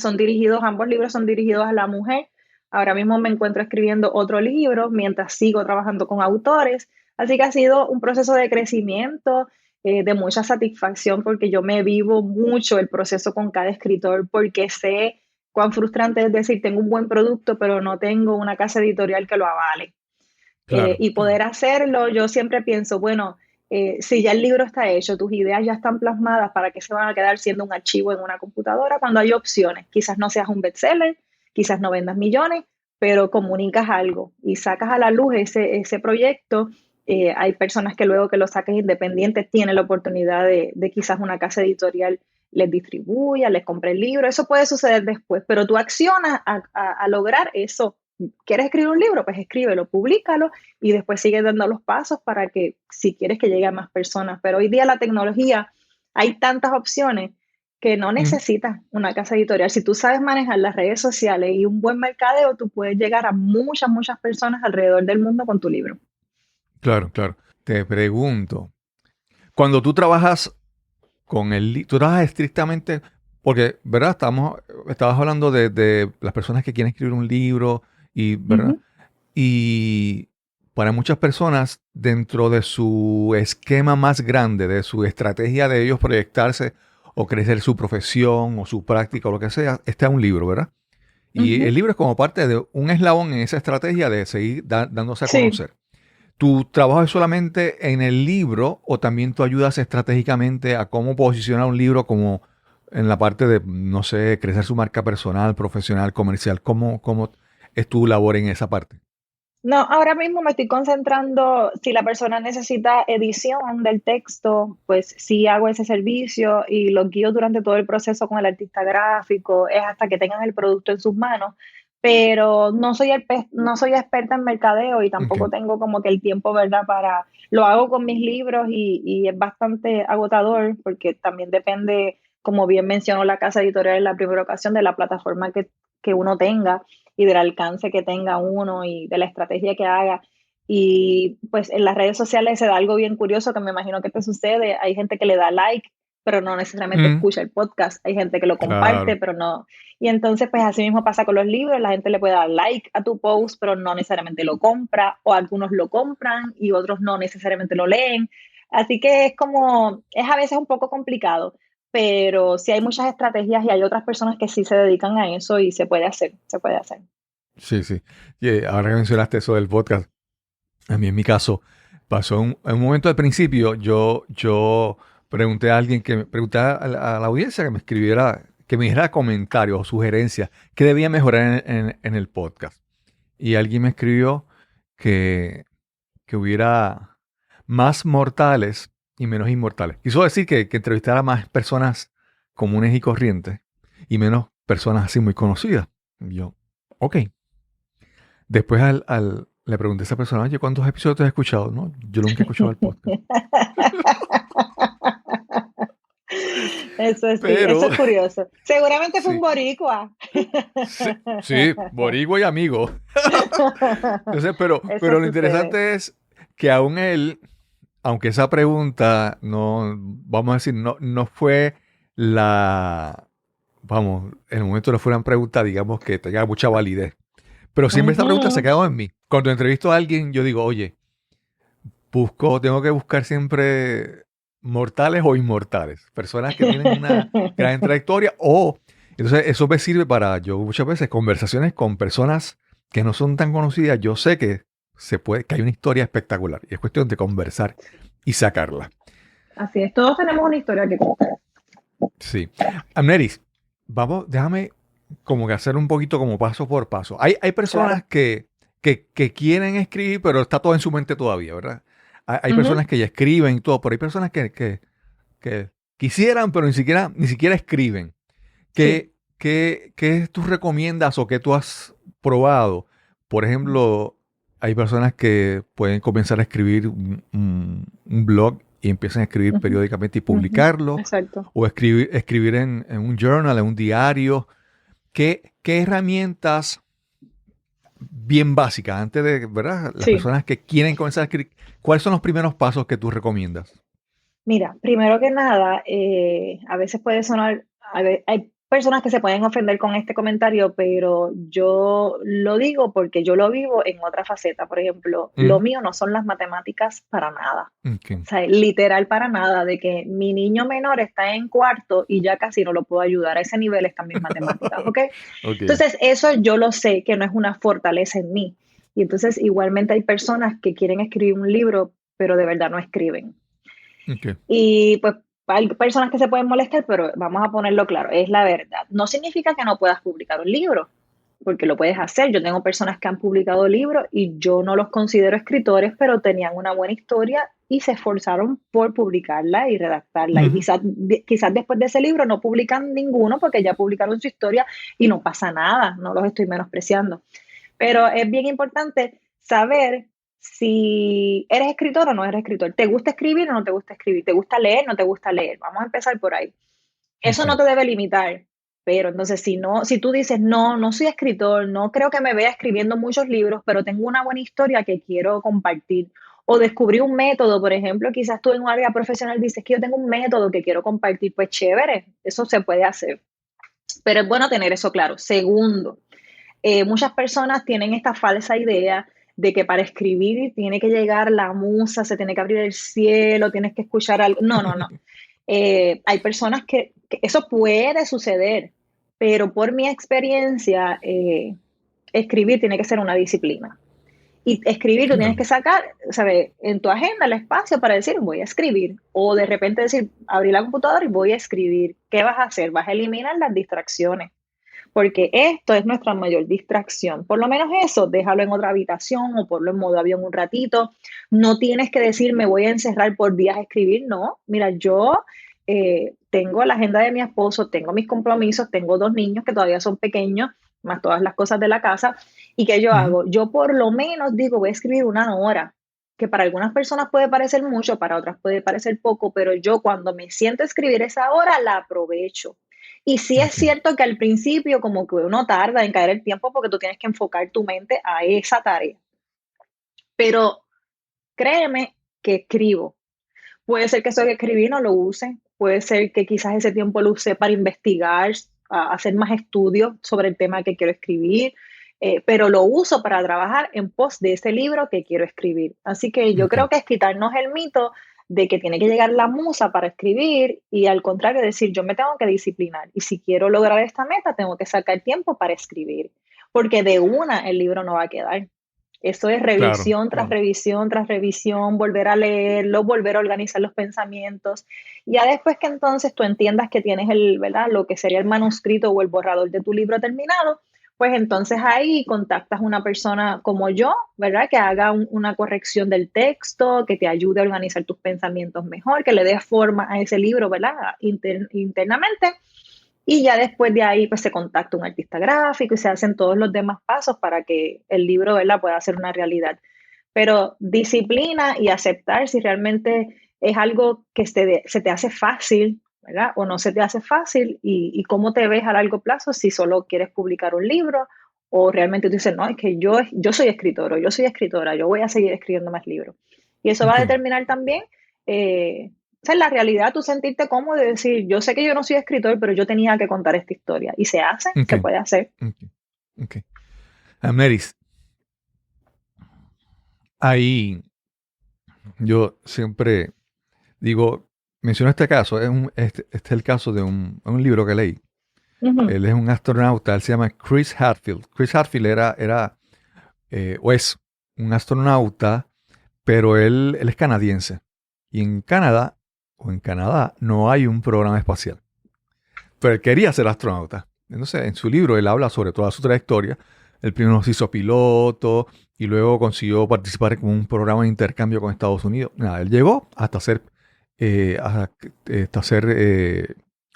Ambos libros son dirigidos a la mujer. Ahora mismo me encuentro escribiendo otro libro mientras sigo trabajando con autores. Así que ha sido un proceso de crecimiento, de mucha satisfacción, porque yo me vivo mucho el proceso con cada escritor, porque sé cuán frustrante es decir, tengo un buen producto, pero no tengo una casa editorial que lo avale. Claro, Y claro. poder hacerlo, yo siempre pienso, bueno, si ya el libro está hecho, tus ideas ya están plasmadas, ¿para qué se van a quedar siendo un archivo en una computadora cuando hay opciones? Quizás no seas un bestseller, quizás no vendas millones, pero comunicas algo y sacas a la luz ese proyecto. Hay personas que luego que lo saques independientes tienen la oportunidad de quizás una casa editorial les distribuya, les compre el libro. Eso puede suceder después, pero tú accionas a lograr eso. ¿Quieres escribir un libro? Pues escríbelo, públicalo y después sigue dando los pasos para que si quieres que llegue a más personas. Pero hoy día la tecnología, hay tantas opciones que no Ujú. necesitas una casa editorial. Si tú sabes manejar las redes sociales y un buen mercadeo, tú puedes llegar a muchas, muchas personas alrededor del mundo con tu libro. Claro, claro. Te pregunto, cuando tú trabajas tú trabajas estrictamente, porque, ¿verdad? Estabas hablando de las personas que quieren escribir un libro y, ¿verdad? Ujú. Y para muchas personas, dentro de su esquema más grande, de su estrategia de ellos proyectarse o crecer su profesión o su práctica o lo que sea, está un libro, ¿verdad? Y el Ujú. libro es como parte de un eslabón en esa estrategia de seguir dándose a Sí. conocer. ¿Tu trabajo es solamente en el libro o también tú ayudas estratégicamente a cómo posicionar un libro como en la parte de, no sé, crecer su marca personal, profesional, comercial? ¿Cómo es tu labor en esa parte? No, ahora mismo me estoy concentrando, si la persona necesita edición del texto, pues sí hago ese servicio y lo guío durante todo el proceso con el artista gráfico, es hasta que tengan el producto en sus manos, pero no soy experta en mercadeo y tampoco Ok. tengo como que el tiempo, ¿verdad? Lo hago con mis libros y es bastante agotador porque también depende, como bien mencionó la casa editorial en la primera ocasión, de la plataforma que uno tenga y del alcance que tenga uno y de la estrategia que haga. Y pues en las redes sociales se da algo bien curioso que me imagino que te sucede. Hay gente que le da like, pero no necesariamente Mm, escucha el podcast. Hay gente que lo comparte, claro. pero no. Y entonces, pues así mismo pasa con los libros. La gente le puede dar like a tu post, pero no necesariamente lo compra, o algunos lo compran y otros no necesariamente lo leen. Así que es como, es a veces un poco complicado, pero sí hay muchas estrategias y hay otras personas que sí se dedican a eso y se puede hacer, se puede hacer. Sí, sí. Y ahora que mencionaste eso del podcast, a mí en mi caso pasó en un momento al principio, yo pregunté a alguien pregunté a la audiencia que me escribiera, que me diera comentarios o sugerencias que debía mejorar en el podcast. Y alguien me escribió que hubiera más mortales y menos inmortales. Quiso decir que entrevistara más personas comunes y corrientes y menos personas así muy conocidas. Y yo, ok. Después le pregunté a esa persona, oye, ¿cuántos episodios te has escuchado? No, yo nunca he escuchado el podcast. Eso sí, eso Pero, es curioso. Seguramente fue un sí, boricua. sí, sí, boricua y amigo. Entonces, Eso pero lo sucede. interesante es que aún él, aunque esa pregunta no, vamos a decir, no fue vamos, en el momento no fue una pregunta, digamos, que tenga mucha validez. Pero siempre esta pregunta se ha Ujú. quedado en mí. Cuando entrevisto a alguien, yo digo, oye, tengo que buscar siempre mortales o inmortales, personas que tienen una gran trayectoria entonces eso me sirve para yo muchas veces conversaciones con personas que no son tan conocidas. Yo sé que que hay una historia espectacular y es cuestión de conversar y sacarla. Así es, todos tenemos una historia que contar. Sí. Amneris, déjame como que hacer un poquito como paso por paso. Hay personas Claro. que quieren escribir, pero está todo en su mente todavía, ¿verdad? Hay Ujú. personas que ya escriben y todo, pero hay personas que quisieran, pero ni siquiera escriben. Sí. ¿Qué tú recomiendas o qué tú has probado? Por ejemplo, hay personas que pueden comenzar a escribir un blog y empiezan a escribir Ujú, periódicamente y ujú. publicarlo, Exacto. o escribir en un journal, en un diario. ¿Qué herramientas bien básicas antes de, ¿verdad? Las Sí. personas que quieren comenzar a escribir, ¿cuáles son los primeros pasos que tú recomiendas? Mira, primero que nada, a veces puede sonar, hay personas que se pueden ofender con este comentario, pero yo lo digo porque yo lo vivo en otra faceta. Por ejemplo, lo Mm, mío no son las matemáticas para nada. ok, O sea, literal para nada, de que mi niño menor está en cuarto y ya casi no lo puedo ayudar. A ese nivel están mis matemáticas, ¿ok? ok, Entonces, eso yo lo sé que no es una fortaleza en mí. Y entonces, igualmente hay personas que quieren escribir un libro, pero de verdad no escriben. ok. Y pues hay personas que se pueden molestar, pero vamos a ponerlo claro, es la verdad. No significa que no puedas publicar un libro, porque lo puedes hacer. Yo tengo personas que han publicado libros y yo no los considero escritores, pero tenían una buena historia y se esforzaron por publicarla y redactarla. Y Ujú, quizás después de ese libro no publican ninguno porque ya publicaron su historia y no pasa nada, no los estoy menospreciando. Pero es bien importante saber si eres escritor o no eres escritor. ¿Te gusta escribir o no te gusta escribir? ¿Te gusta leer o no te gusta leer? Vamos a empezar por ahí. Eso ok. no te debe limitar. Pero entonces, si tú dices, no, no soy escritor, no creo que me vea escribiendo muchos libros, pero tengo una buena historia que quiero compartir, o descubrí un método, por ejemplo, quizás tú en un área profesional dices que yo tengo un método que quiero compartir, pues chévere, eso se puede hacer. Pero es bueno tener eso claro. Segundo, muchas personas tienen esta falsa idea de que para escribir tiene que llegar la musa, se tiene que abrir el cielo, tienes que escuchar algo. No, no, no. Hay personas que eso puede suceder, pero por mi experiencia, escribir tiene que ser una disciplina. Y escribir, tú tienes Claro. que sacar, ¿sabes? En tu agenda el espacio para decir, voy a escribir. O de repente decir, abrir la computadora y voy a escribir. ¿Qué vas a hacer? Vas a eliminar las distracciones porque esto es nuestra mayor distracción. Por lo menos eso, déjalo en otra habitación o ponlo en modo avión un ratito. No tienes que decir, me voy a encerrar por días a escribir, no. Mira, yo tengo la agenda de mi esposo, tengo mis compromisos, tengo 2 niños que todavía son pequeños, más todas las cosas de la casa. ¿Y qué yo Ujú, hago? Yo por lo menos digo, voy a escribir 1 hora, que para algunas personas puede parecer mucho, para otras puede parecer poco, pero yo cuando me siento a escribir esa hora la aprovecho Y sí es Ok. cierto que al principio como que uno tarda en caer el tiempo porque tú tienes que enfocar tu mente a esa tarea. Pero créeme que escribo. Puede ser que eso que escribí no lo use, puede ser que quizás ese tiempo lo use para investigar, hacer más estudios sobre el tema que quiero escribir, pero lo uso para trabajar en pos de ese libro que quiero escribir. Así que yo Ok. creo que es quitarnos el mito de que tiene que llegar la musa para escribir y al contrario decir, yo me tengo que disciplinar y si quiero lograr esta meta, tengo que sacar tiempo para escribir, porque de una el libro no va a quedar. Eso es Claro, revisión tras claro. revisión tras revisión, volver a leerlo, volver a organizar los pensamientos. Ya después que entonces tú entiendas que tienes el, ¿verdad? Lo que sería el manuscrito o el borrador de tu libro terminado, pues entonces ahí contactas a una persona como yo, ¿verdad? Que haga una corrección del texto, que te ayude a organizar tus pensamientos mejor, que le dé forma a ese libro, ¿verdad? Internamente. Y ya después de ahí, pues se contacta un artista gráfico y se hacen todos los demás pasos para que el libro, ¿verdad?, pueda ser una realidad. Pero disciplina y aceptar si realmente es algo que se te hace fácil, ¿verdad? O no se te hace fácil y cómo te ves a largo plazo si solo quieres publicar un libro o realmente tú dices, no, es que yo soy escritor o yo soy escritora, yo voy a seguir escribiendo más libros. Y eso va a Ok. determinar también o sea, en la realidad tú sentirte cómodo y decir, yo sé que yo no soy escritor, pero yo tenía que contar esta historia. Y se hace, Ok. se puede hacer. Ok. Ok. Amneris, ahí yo siempre digo, menciono este caso, este es el caso de un libro que leí. Ujú. Él es un astronauta, él se llama Chris Hadfield. Chris Hadfield o es un astronauta, pero él es canadiense. Y en Canadá, o en Canadá, no hay un programa espacial. Pero él quería ser astronauta. Entonces, en su libro, él habla sobre toda su trayectoria. El primero se hizo piloto y luego consiguió participar en un programa de intercambio con Estados Unidos. Nada, él llegó hasta ser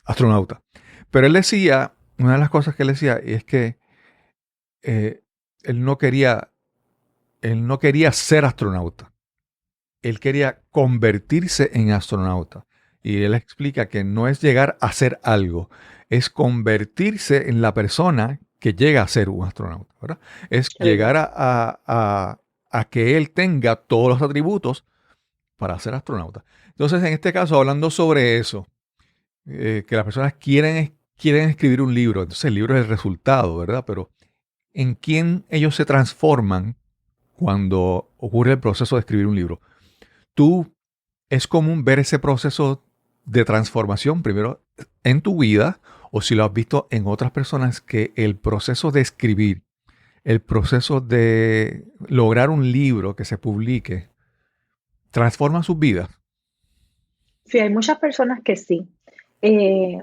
astronauta. Pero él decía, una de las cosas que él decía es que eh, él no quería, él no quería ser astronauta. Él quería convertirse en astronauta. Y él explica que no es llegar a ser algo, es convertirse en la persona que llega a ser un astronauta, ¿verdad? Es Qué bello. llegar a que él tenga todos los atributos para ser astronauta. Entonces, en este caso, hablando sobre eso, que las personas quieren escribir un libro, entonces el libro es el resultado, ¿verdad? Pero ¿en quién ellos se transforman cuando ocurre el proceso de escribir un libro? Tú es común ver ese proceso de transformación primero en tu vida o si lo has visto en otras personas que el proceso de escribir, el proceso de lograr un libro que se publique, transforma sus vidas. Sí, hay muchas personas que sí. Eh,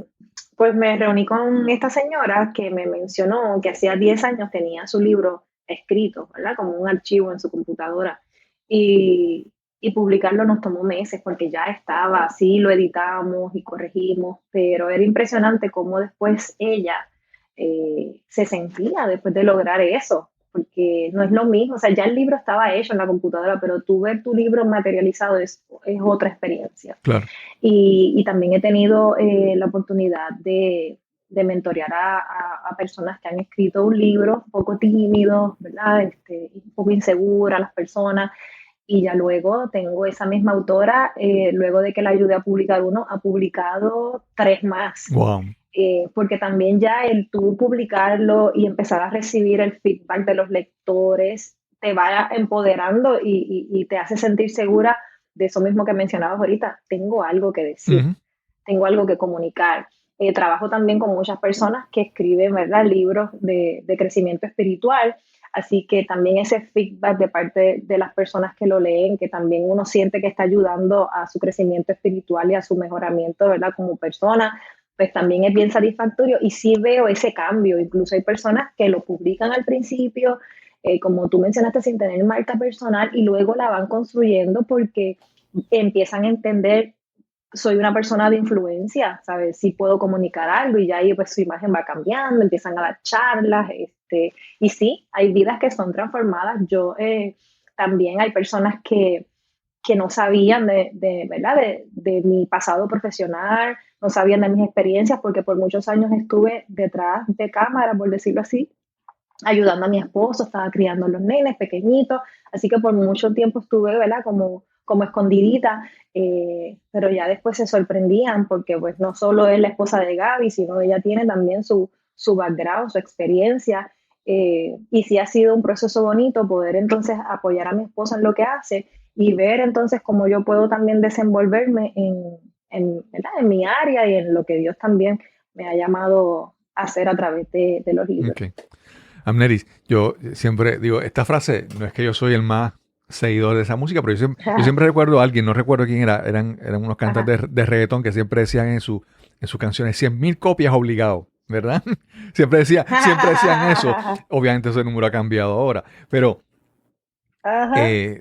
pues me reuní con esta señora que me mencionó que hacía 10 años tenía su libro escrito, ¿verdad? Como un archivo en su computadora. Y publicarlo nos tomó meses porque ya estaba, sí, lo editamos y corregimos, pero era impresionante cómo después ella se sentía después de lograr eso, porque no es lo mismo, o sea, ya el libro estaba hecho en la computadora, pero tú ver tu libro materializado es otra experiencia. Claro. Y también he tenido la oportunidad de mentorear a personas que han escrito un libro un poco tímidos, ¿verdad? Un poco insegura las personas. Y ya luego tengo esa misma autora, luego de que la ayudé a publicar uno, ha publicado 3 más. Wow. Porque también ya el tú publicarlo y empezar a recibir el feedback de los lectores te va empoderando y te hace sentir segura de eso mismo que mencionabas ahorita. Tengo algo que decir, Uh-huh. tengo algo que comunicar. Trabajo también con muchas personas que escriben, ¿verdad?, libros de crecimiento espiritual. Así que también ese feedback de parte de las personas que lo leen, que también uno siente que está ayudando a su crecimiento espiritual y a su mejoramiento, ¿verdad?, como persona, pues también es bien satisfactorio y sí veo ese cambio. Incluso hay personas que lo publican al principio, como tú mencionaste, sin tener marca personal y luego la van construyendo porque empiezan a entender, soy una persona de influencia, ¿sabes? Sí puedo comunicar algo y ya ahí pues su imagen va cambiando, empiezan a dar charlas, y sí, hay vidas que son transformadas. También hay personas que no sabían ¿verdad? De mi pasado profesional, no sabían de mis experiencias, porque por muchos años estuve detrás de cámara, por decirlo así, ayudando a mi esposo, estaba criando a los nenes pequeñitos, así que por mucho tiempo estuve, ¿verdad? Como escondidita, pero ya después se sorprendían porque pues no solo es la esposa de Gaby, sino ella tiene también su background, su experiencia, y sí ha sido un proceso bonito poder entonces apoyar a mi esposa en lo que hace y ver entonces cómo yo puedo también desenvolverme ¿verdad? En mi área y en lo que Dios también me ha llamado a hacer a través de los libros. Okay. Amneris, yo siempre digo, esta frase, no es que yo soy el más seguidor de esa música, pero yo siempre recuerdo a alguien, no recuerdo quién era, eran unos cantantes de reggaetón que siempre decían en sus canciones 100,000 copias obligado, ¿verdad? siempre decían eso. Obviamente ese número ha cambiado ahora, pero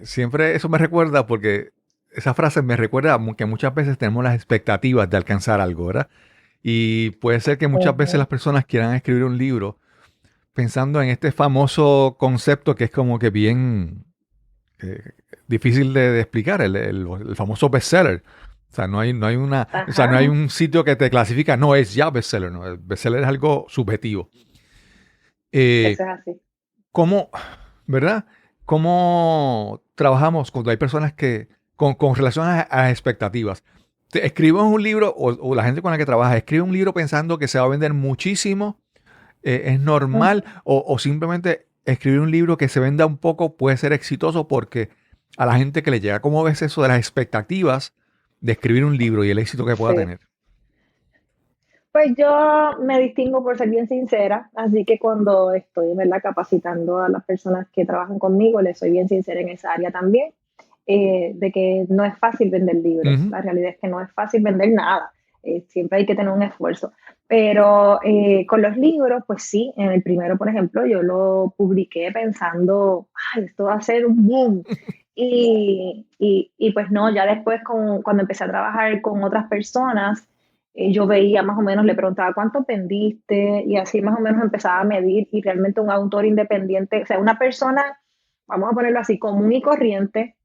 siempre eso me recuerda porque esa frase me recuerda que muchas veces tenemos las expectativas de alcanzar algo, ¿verdad? Y puede ser que muchas veces las personas quieran escribir un libro pensando en este famoso concepto que es como que bien difícil de explicar, el famoso bestseller. O sea, no hay un sitio que te clasifica, no es ya bestseller, no, el bestseller es algo subjetivo. Eso es así. ¿Cómo, verdad? ¿Cómo trabajamos cuando hay personas que, con relación a las expectativas? Escribimos un libro, o la gente con la que trabaja, escribe un libro pensando que se va a vender muchísimo. ¿Es normal o simplemente escribir un libro que se venda un poco puede ser exitoso porque a la gente que le llega? ¿Cómo ves eso de las expectativas de escribir un libro y el éxito que pueda tener? Pues yo me distingo por ser bien sincera, así que cuando estoy, ¿verdad? Capacitando a las personas que trabajan conmigo, les soy bien sincera en esa área también, de que no es fácil vender libros. La realidad es que no es fácil vender nada. Siempre hay que tener un esfuerzo. Pero con los libros, pues sí, en el primero, por ejemplo, yo lo publiqué pensando, ay, esto va a ser un boom. Y pues no, ya después cuando empecé a trabajar con otras personas, yo veía más o menos, le preguntaba cuánto vendiste y así más o menos empezaba a medir y realmente un autor independiente, o sea, una persona, vamos a ponerlo así, común y corriente,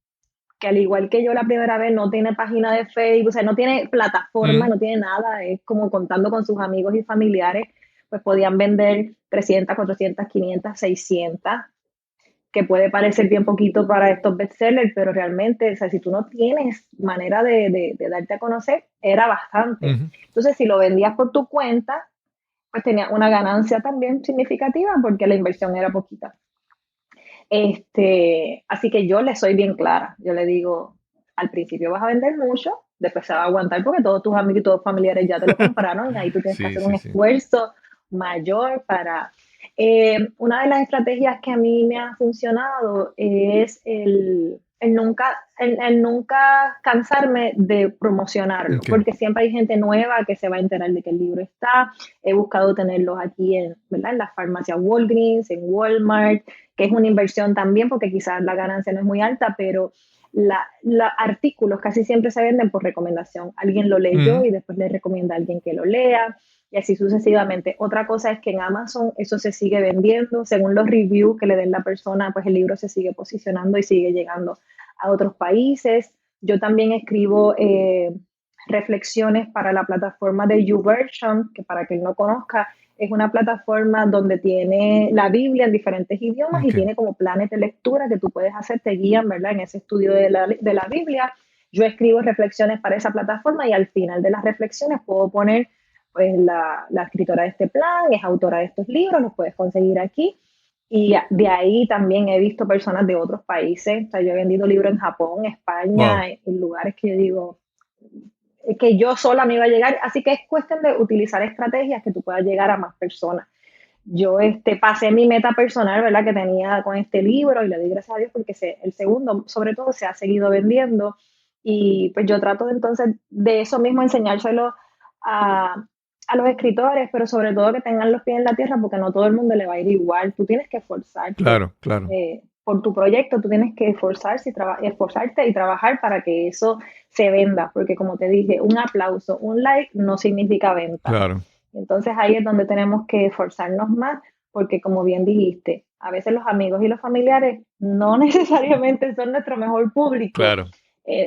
que al igual que yo la primera vez no tiene página de Facebook, o sea, no tiene plataforma, no tiene nada, es como contando con sus amigos y familiares, pues podían vender 300, 400, 500, 600, que puede parecer bien poquito para estos bestsellers, pero realmente, o sea, si tú no tienes manera de darte a conocer, era bastante. Entonces, si lo vendías por tu cuenta, pues tenías una ganancia también significativa porque la inversión era poquita. Así que yo le soy bien clara. Yo le digo, al principio vas a vender mucho, después se va a aguantar porque todos tus amigos y todos tus familiares ya te lo compraron y ahí tú tienes que hacer un esfuerzo mayor para... una de las estrategias que a mí me ha funcionado es el nunca cansarme de promocionarlo, porque siempre hay gente nueva que se va a enterar de que el libro está. He buscado tenerlos aquí ¿verdad? En las farmacias Walgreens, en Walmart, que es una inversión también porque quizás la ganancia no es muy alta, pero los artículos casi siempre se venden por recomendación. Alguien lo leyó y después le recomienda a alguien que lo lea y así sucesivamente. Otra cosa es que en Amazon eso se sigue vendiendo. Según los reviews que le den la persona, pues el libro se sigue posicionando y sigue llegando a otros países. Yo también escribo reflexiones para la plataforma de YouVersion, que para quien no conozca, es una plataforma donde tiene la Biblia en diferentes idiomas y tiene como planes de lectura que tú puedes hacer, te guían, ¿verdad? En ese estudio de la Biblia. Yo escribo reflexiones para esa plataforma y al final de las reflexiones puedo poner, pues, la escritora de este plan, es autora de estos libros, los puedes conseguir aquí. Y de ahí también he visto personas de otros países. O sea, yo he vendido libros en Japón, España, en lugares que yo digo que yo sola me iba a llegar, así que es cuestión de utilizar estrategias que tú puedas llegar a más personas. Yo pasé mi meta personal, ¿verdad? Que tenía con este libro y le doy gracias a Dios porque el segundo, sobre todo, se ha seguido vendiendo y pues yo trato entonces de eso mismo enseñárselo a los escritores, pero sobre todo que tengan los pies en la tierra porque no todo el mundo le va a ir igual. Tú tienes que esforzarte. Claro. Por tu proyecto, tú tienes que esforzarte y trabajar para que eso se venda, porque como te dije, un aplauso, un like no significa venta. Claro. Entonces ahí es donde tenemos que esforzarnos más, porque como bien dijiste, a veces los amigos y los familiares no necesariamente son nuestro mejor público. Claro.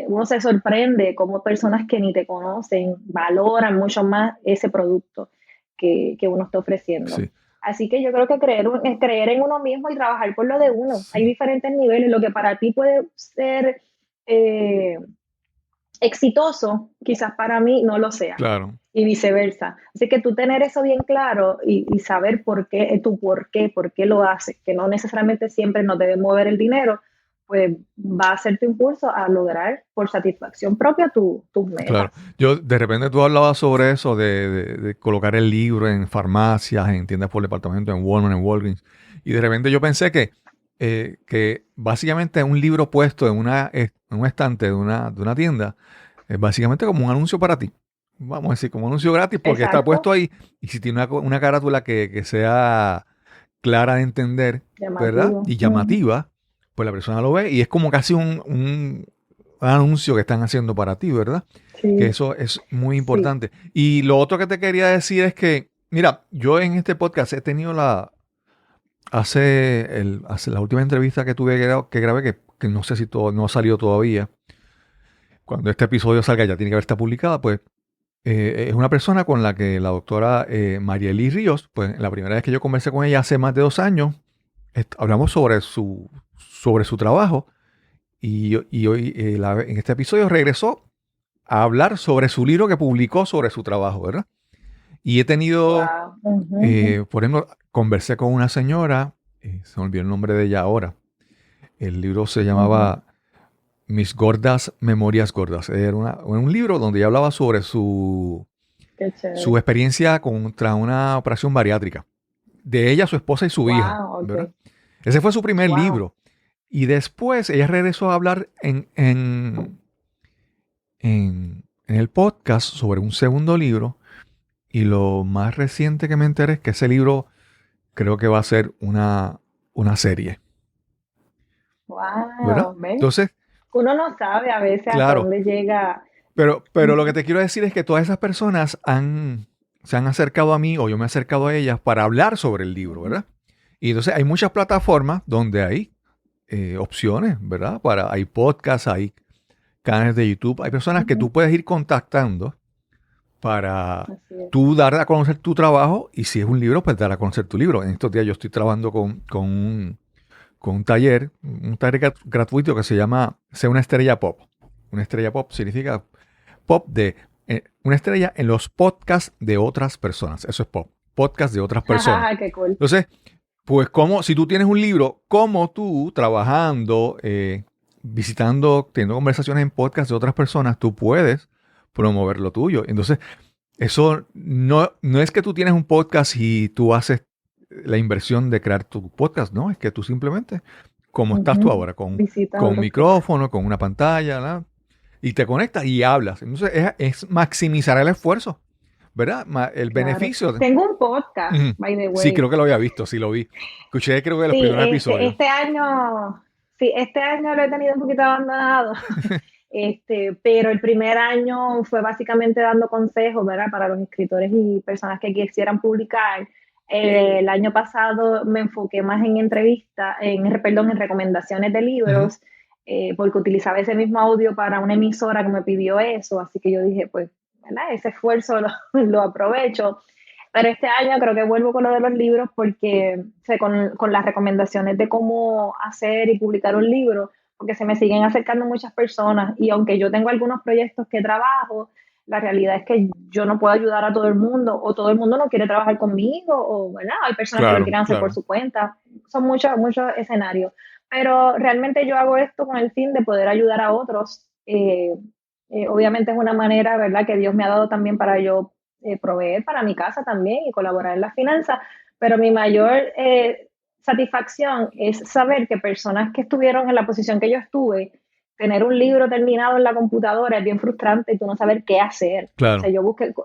uno se sorprende cómo personas que ni te conocen valoran mucho más ese producto que uno está ofreciendo. Sí, Así que yo creo que creer en uno mismo y trabajar por lo de uno. Hay sí, diferentes niveles. Lo que para ti puede ser eh, exitoso, quizás para mí no lo sea. claro. Y viceversa. Así que tú tener eso bien claro y saber por qué lo haces, que no necesariamente siempre nos debe mover el dinero, pues va a ser tu impulso a lograr por satisfacción propia tus Claro. metas. Yo, de repente tú hablabas sobre eso de colocar el libro en farmacias, en tiendas por departamento, en Walmart, en Walgreens. Y de repente yo pensé que básicamente un libro puesto en un estante de una tienda es básicamente como un anuncio para ti. Vamos a decir, como un anuncio gratis porque está puesto Exacto, ahí. Y si tiene una carátula que sea clara de entender, ¿verdad? llamativo. Y llamativa, pues la persona lo ve y es como casi un anuncio que están haciendo para ti, ¿verdad? Que Sí, eso es muy sí. importante. Y lo otro que te quería decir es que, mira, yo en este podcast he tenido hace la última entrevista que tuve que grabé, que no sé si todo, no ha salido todavía. Cuando este episodio salga ya tiene que haber estado publicada, pues es una persona con la que la doctora Mariely Ríos, pues la primera vez que yo conversé con ella hace más de 2 años, hablamos sobre su trabajo y hoy en este episodio regresó a hablar sobre su libro que publicó sobre su trabajo, ¿verdad? Y he tenido, Wow. Ujú. por ejemplo, conversé con una señora, se me olvidó el nombre de ella ahora, el libro se Ujú. llamaba Mis gordas memorias gordas. Era un libro donde ella hablaba sobre Qué su chévere. experiencia contra una operación bariátrica, de ella, su esposa y su hija, Wow, ¿verdad? ok. Ese fue su primer Wow. libro. Y después ella regresó a hablar en el podcast sobre un segundo libro. Y lo más reciente que me enteré es que ese libro creo que va a ser una serie, ¿verdad? Wow. ¿Ves? Entonces, Uno no sabe a veces hasta claro, dónde llega. pero lo que Ujú. te quiero decir es que todas esas personas se han acercado a mí o yo me he acercado a ellas para hablar sobre el libro, Ujú. ¿verdad? Y entonces hay muchas plataformas donde hay opciones, ¿verdad? Hay podcasts, hay canales de YouTube, hay personas que Ujú. tú puedes ir contactando para Así es. tú dar a conocer tu trabajo y si es un libro, pues dar a conocer tu libro. En estos días yo estoy trabajando con un taller gratuito que se llama Sé una estrella pop. Una estrella pop significa pop de una estrella en los podcasts de otras personas. Eso es pop. Podcast de otras personas. Qué cool. Entonces, pues como si tú tienes un libro, como tú trabajando, visitando, teniendo conversaciones en podcast de otras personas, tú puedes promover lo tuyo. Entonces, eso no es que tú tienes un podcast y tú haces la inversión de crear tu podcast, no, es que tú simplemente, como estás tú Ujú. ahora, con, Visitas con un otros podcasts. micrófono, con una pantalla, ¿no? Y te conectas y hablas. Entonces, es maximizar el esfuerzo, ¿verdad? El Claro. beneficio. Tengo un podcast, Ujú. by the Sí, way. creo que lo había visto, sí lo vi. Escuché creo que los Sí, primeros episodios. este año lo he tenido un poquito abandonado. Pero el primer año fue básicamente dando consejos, ¿verdad? Para los escritores y personas que quisieran publicar. El año pasado me enfoqué más en entrevistas, perdón, en recomendaciones de Ujú. libros, porque utilizaba ese mismo audio para una emisora que me pidió eso, así que yo dije, pues, ¿verdad? Ese esfuerzo lo aprovecho. Pero este año creo que vuelvo con lo de los libros porque con las recomendaciones de cómo hacer y publicar un libro, porque se me siguen acercando muchas personas y aunque yo tengo algunos proyectos que trabajo, la realidad es que yo no puedo ayudar a todo el mundo o todo el mundo no quiere trabajar conmigo o ¿verdad? Hay personas que lo Claro, quieren hacer por claro. su cuenta. Son muchos escenarios. Pero realmente yo hago esto con el fin de poder ayudar a otros. Obviamente es una manera, ¿verdad?, que Dios me ha dado también para yo proveer para mi casa también y colaborar en las finanzas, pero mi mayor satisfacción es saber que personas que estuvieron en la posición que yo estuve, tener un libro terminado en la computadora es bien frustrante y tú no saber qué hacer. O sea, Claro.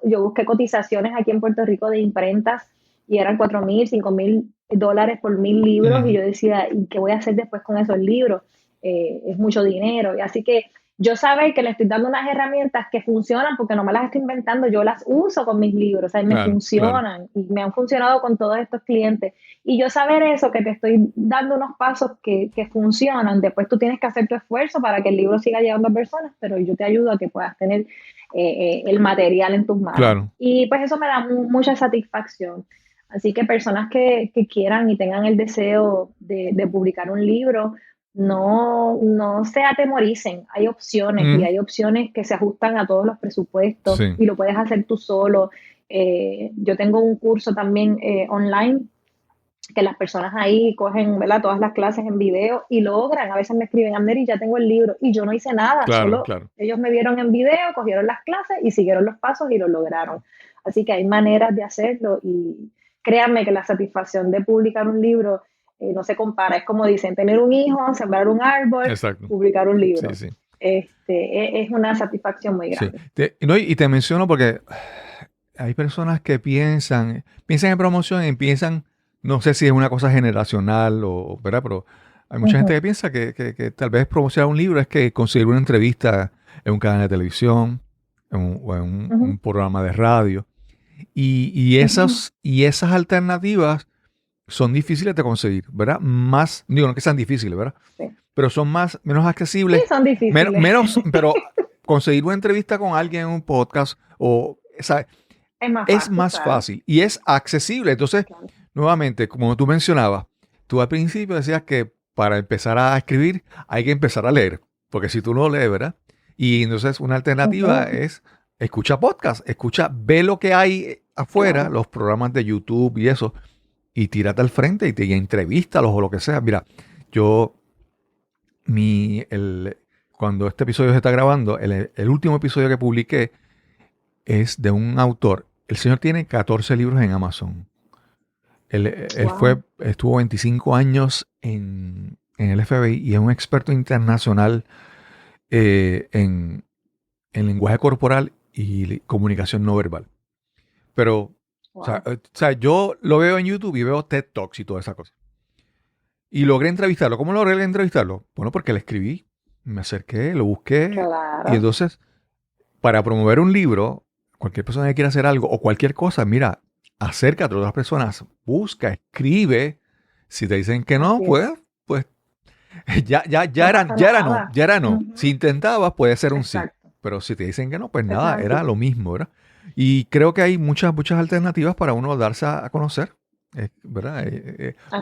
yo busqué cotizaciones aquí en Puerto Rico de imprentas y eran $4,000, $5,000 por 1,000 libros y Ujú. yo decía, ¿y qué voy a hacer después con esos libros? Es mucho dinero. Y así que yo saber que le estoy dando unas herramientas que funcionan porque no me las estoy inventando, yo las uso con mis libros, o sea, me Claro, claro. funcionan y me han funcionado con todos estos clientes. Y yo saber eso, que te estoy dando unos pasos que funcionan, después tú tienes que hacer tu esfuerzo para que el libro siga llegando a personas, pero yo te ayudo a que puedas tener el material en tus manos. Claro. Y pues eso me da mucha satisfacción. Así que personas que quieran y tengan el deseo de publicar un libro, no se atemoricen. Hay opciones y hay opciones que se ajustan a todos los presupuestos Sí. y lo puedes hacer tú solo. Yo tengo un curso también online que las personas ahí cogen, ¿verdad?, todas las clases en video y logran. A veces me escriben, Amneri, ya tengo el libro y yo no hice nada, Claro, solo claro. ellos me vieron en video, cogieron las clases y siguieron los pasos y lo lograron. Así que hay maneras de hacerlo y créanme que la satisfacción de publicar un libro no se compara. Es como dicen, tener un hijo, sembrar un árbol, Exacto. publicar un libro. Sí, sí. Es una satisfacción muy Sí. grande. No, y te menciono porque hay personas que piensan en promoción y piensan, no sé si es una cosa generacional o, ¿verdad? Pero hay mucha gente que piensa que tal vez promocionar un libro es que conseguir una entrevista en un canal de televisión o en un programa de radio. Y esas alternativas son difíciles de conseguir, ¿verdad? Más, digo, no que sean difíciles, ¿verdad? Sí. Pero son menos accesibles. Sí, son difíciles. Pero conseguir una entrevista con alguien en un podcast es más claro. fácil y es accesible. Entonces, Claro. nuevamente, como tú mencionabas, tú al principio decías que para empezar a escribir hay que empezar a leer, porque si tú no lees, ¿verdad? Y entonces una alternativa es escucha podcast, ve lo que hay afuera, Claro. los programas de YouTube y eso, y tírate al frente y entrevístalos o lo que sea. Mira, cuando este episodio se está grabando, el último episodio que publiqué es de un autor. El señor tiene 14 libros en Amazon. Él estuvo 25 años en el FBI y es un experto internacional en lenguaje corporal y comunicación no verbal. Pero, Wow. o sea, yo lo veo en YouTube y veo TED Talks y toda esa cosa. Y logré entrevistarlo. ¿Cómo logré entrevistarlo? Bueno, porque le escribí, me acerqué, lo busqué. Claro. Y entonces, para promover un libro, cualquier persona que quiera hacer algo o cualquier cosa, mira, acércate a otras personas, busca, escribe. Si te dicen que no, pues ya era no. Si intentabas, puede ser un sí. Exacto. Pero si te dicen que no, pues nada, Exacto. era lo mismo, ¿verdad? Y creo que hay muchas alternativas para uno darse a conocer, ¿verdad?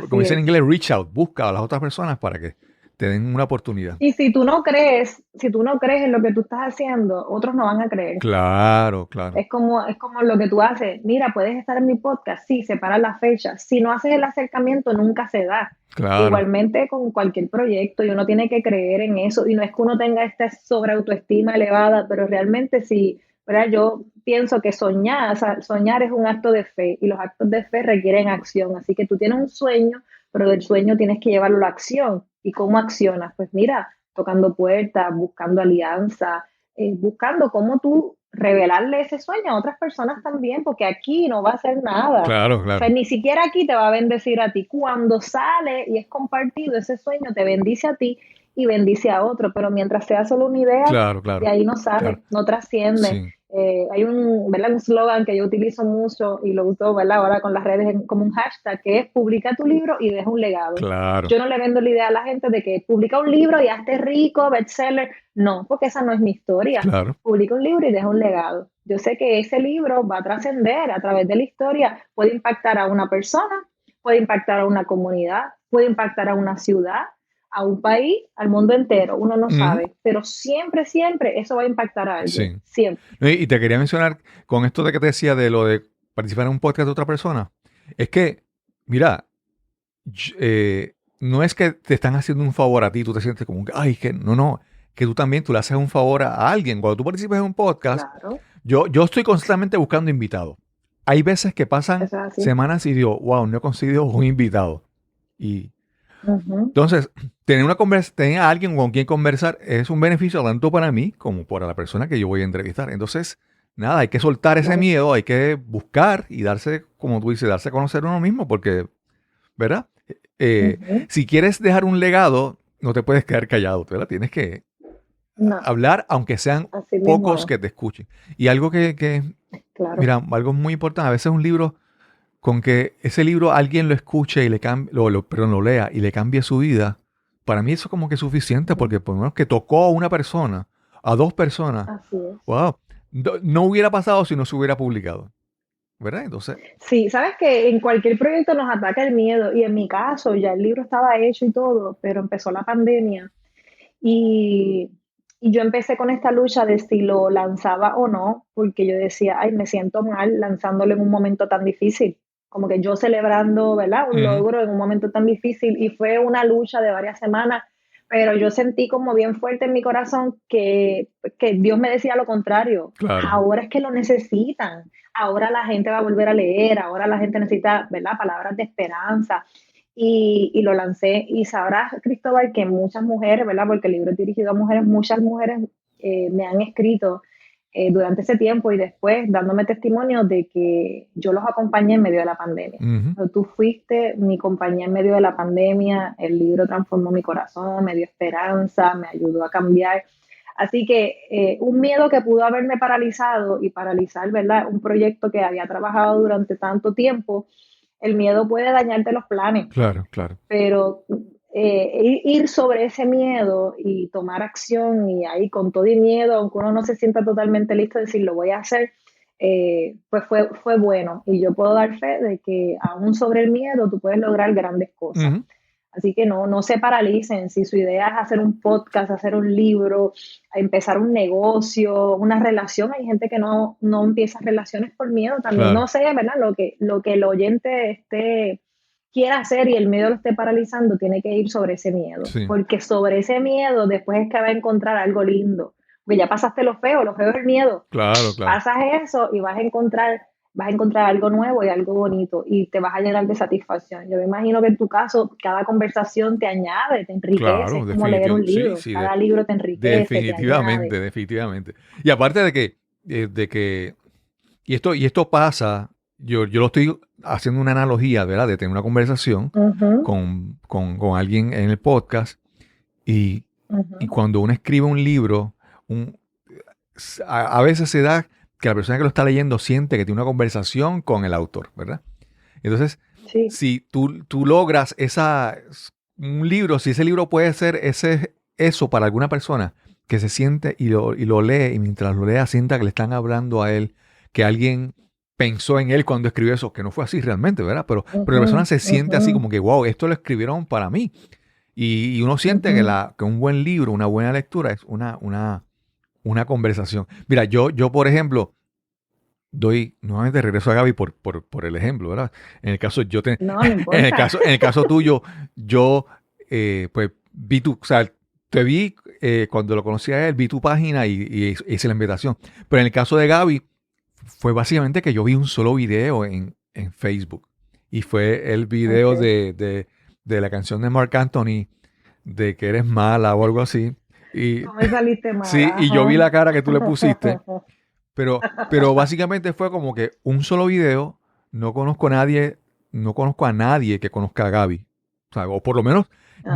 Como dicen en inglés, reach out, busca a las otras personas para que te den una oportunidad. Y si tú no crees en lo que tú estás haciendo, otros no van a creer. Claro. Es como lo que tú haces. Mira, puedes estar en mi podcast, sí, separa la fecha. Si no haces el acercamiento, nunca se da. Claro. Igualmente con cualquier proyecto, y uno tiene que creer en eso. Y no es que uno tenga esta sobreautoestima elevada, pero realmente sí, ¿verdad? Yo pienso que soñar es un acto de fe, y los actos de fe requieren acción. Así que tú tienes un sueño, pero del sueño tienes que llevarlo a la acción. ¿Y cómo accionas? Pues mira, tocando puertas, buscando alianzas, buscando cómo tú revelarle ese sueño a otras personas también, porque aquí no va a hacer nada. Claro. O sea, ni siquiera aquí te va a bendecir a ti. Cuando sale y es compartido ese sueño, te bendice a ti y bendice a otro, pero mientras sea solo una idea, Claro. de ahí no sale, no trasciende. Sí. Hay un slogan que yo utilizo mucho y lo uso, ¿verdad?, ahora con las redes como un hashtag, que es publica tu libro y deja un legado. Claro. Yo no le vendo la idea a la gente de que publica un libro y hazte rico, bestseller. No, porque esa no es mi historia. Claro. Publica un libro y deja un legado. Yo sé que ese libro va a trascender a través de la historia, puede impactar a una persona, puede impactar a una comunidad, puede impactar a una ciudad, a un país, al mundo entero. Uno no sabe, pero siempre eso va a impactar a alguien. Sí. Siempre. Y te quería mencionar con esto de que te decía de lo de participar en un podcast de otra persona. Es que, mira, no es que te están haciendo un favor a ti, tú te sientes como, ay, que no, que tú también le haces un favor a alguien. Cuando tú participas en un podcast, Claro. yo estoy constantemente buscando invitados. Hay veces que pasan semanas y digo, wow, no he conseguido un invitado. Y entonces, tener a alguien con quien conversar es un beneficio tanto para mí como para la persona que yo voy a entrevistar. Entonces, nada, hay que soltar ese miedo, hay que buscar y darse, como tú dices, darse a conocer uno mismo, porque, ¿verdad? Si quieres dejar un legado, no te puedes quedar callado, ¿verdad? Tienes que No, hablar, aunque sean así mismo pocos es, que te escuchen. Y algo claro. mira, algo muy importante, a veces un libro, con que ese libro alguien lo escuche y le cambie, perdón, lo lea y le cambie su vida, para mí eso es como que suficiente, porque por lo menos que tocó a una persona, a dos personas, Así es. wow, no hubiera pasado si no se hubiera publicado, ¿verdad? Entonces, Sí, sabes que en cualquier proyecto nos ataca el miedo y en mi caso ya el libro estaba hecho y todo, pero empezó la pandemia y, y yo empecé con esta lucha de si lo lanzaba o no, porque yo decía, ay, me siento mal lanzándolo en un momento tan difícil, como que yo celebrando, ¿verdad? Un ujú, logro en un momento tan difícil y fue una lucha de varias semanas, pero yo sentí como bien fuerte en mi corazón que Dios me decía lo contrario, claro, ahora es que lo necesitan, ahora la gente va a volver a leer, ahora la gente necesita, ¿verdad? Palabras de esperanza y lo lancé. Y sabrás, Cristóbal, que muchas mujeres, ¿verdad? Porque el libro es dirigido a mujeres, muchas mujeres me han escrito durante ese tiempo y después dándome testimonio de que yo los acompañé en medio de la pandemia. ujú, Pero tú fuiste mi compañía en medio de la pandemia, el libro transformó mi corazón, me dio esperanza, me ayudó a cambiar. Así que un miedo que pudo haberme paralizado y paralizar, ¿verdad? Un proyecto que había trabajado durante tanto tiempo, el miedo puede dañarte los planes, claro, claro. pero ir sobre ese miedo y tomar acción y ahí con todo y miedo, aunque uno no se sienta totalmente listo, decir lo voy a hacer, pues fue bueno. Y yo puedo dar fe de que aún sobre el miedo tú puedes lograr grandes cosas. Ujú, Así que no se paralicen. Si su idea es hacer un podcast, hacer un libro, empezar un negocio, una relación, hay gente que no empieza relaciones por miedo también. claro, No sé, ¿verdad? Lo que el oyente quiera hacer y el miedo lo esté paralizando, tiene que ir sobre ese miedo. sí, Porque sobre ese miedo después es que va a encontrar algo lindo. Porque ya pasaste lo feo es el miedo. claro, claro. Pasas eso y vas a encontrar algo nuevo y algo bonito y te vas a llenar de satisfacción. Yo me imagino que en tu caso cada conversación te añade, te enriquece, Claro, es como leer un sí, libro. sí, Cada libro te enriquece, te definitivamente, añade. definitivamente. Y aparte de que, y esto pasa, yo lo estoy haciendo una analogía, ¿verdad? De tener una conversación Ujú, con alguien en el podcast y, y ujú. cuando uno escribe un libro, un, a veces se da que la persona que lo está leyendo siente que tiene una conversación con el autor, ¿verdad? Entonces, Sí, si tú logras un libro, si ese libro puede ser eso para alguna persona que se siente y lo lee y mientras lo lea sienta que le están hablando a él, que alguien pensó en él cuando escribió eso, que no fue así realmente, ¿verdad? Pero la ujú, persona se siente ujú, así como que, wow, esto lo escribieron para mí. Y uno siente que, ujú. que un buen libro, una buena lectura es una conversación. Mira, yo por ejemplo, doy nuevamente regreso a Gaby por el ejemplo, ¿verdad? En el caso, No, no en el importa. caso, en el caso tuyo, yo pues vi o sea, te vi cuando lo conocí a él, vi tu página y hice la invitación. Pero en el caso de Gaby, fue básicamente que yo vi un solo video en Facebook. Y fue el video Okay. de la canción de Marc Anthony, de que eres mala o algo así. Y No me saliste sí, mala, y yo vi ajá. la cara que tú le pusiste. Pero básicamente fue como que un solo video, no conozco a nadie que conozca a Gaby. O sea, o por lo menos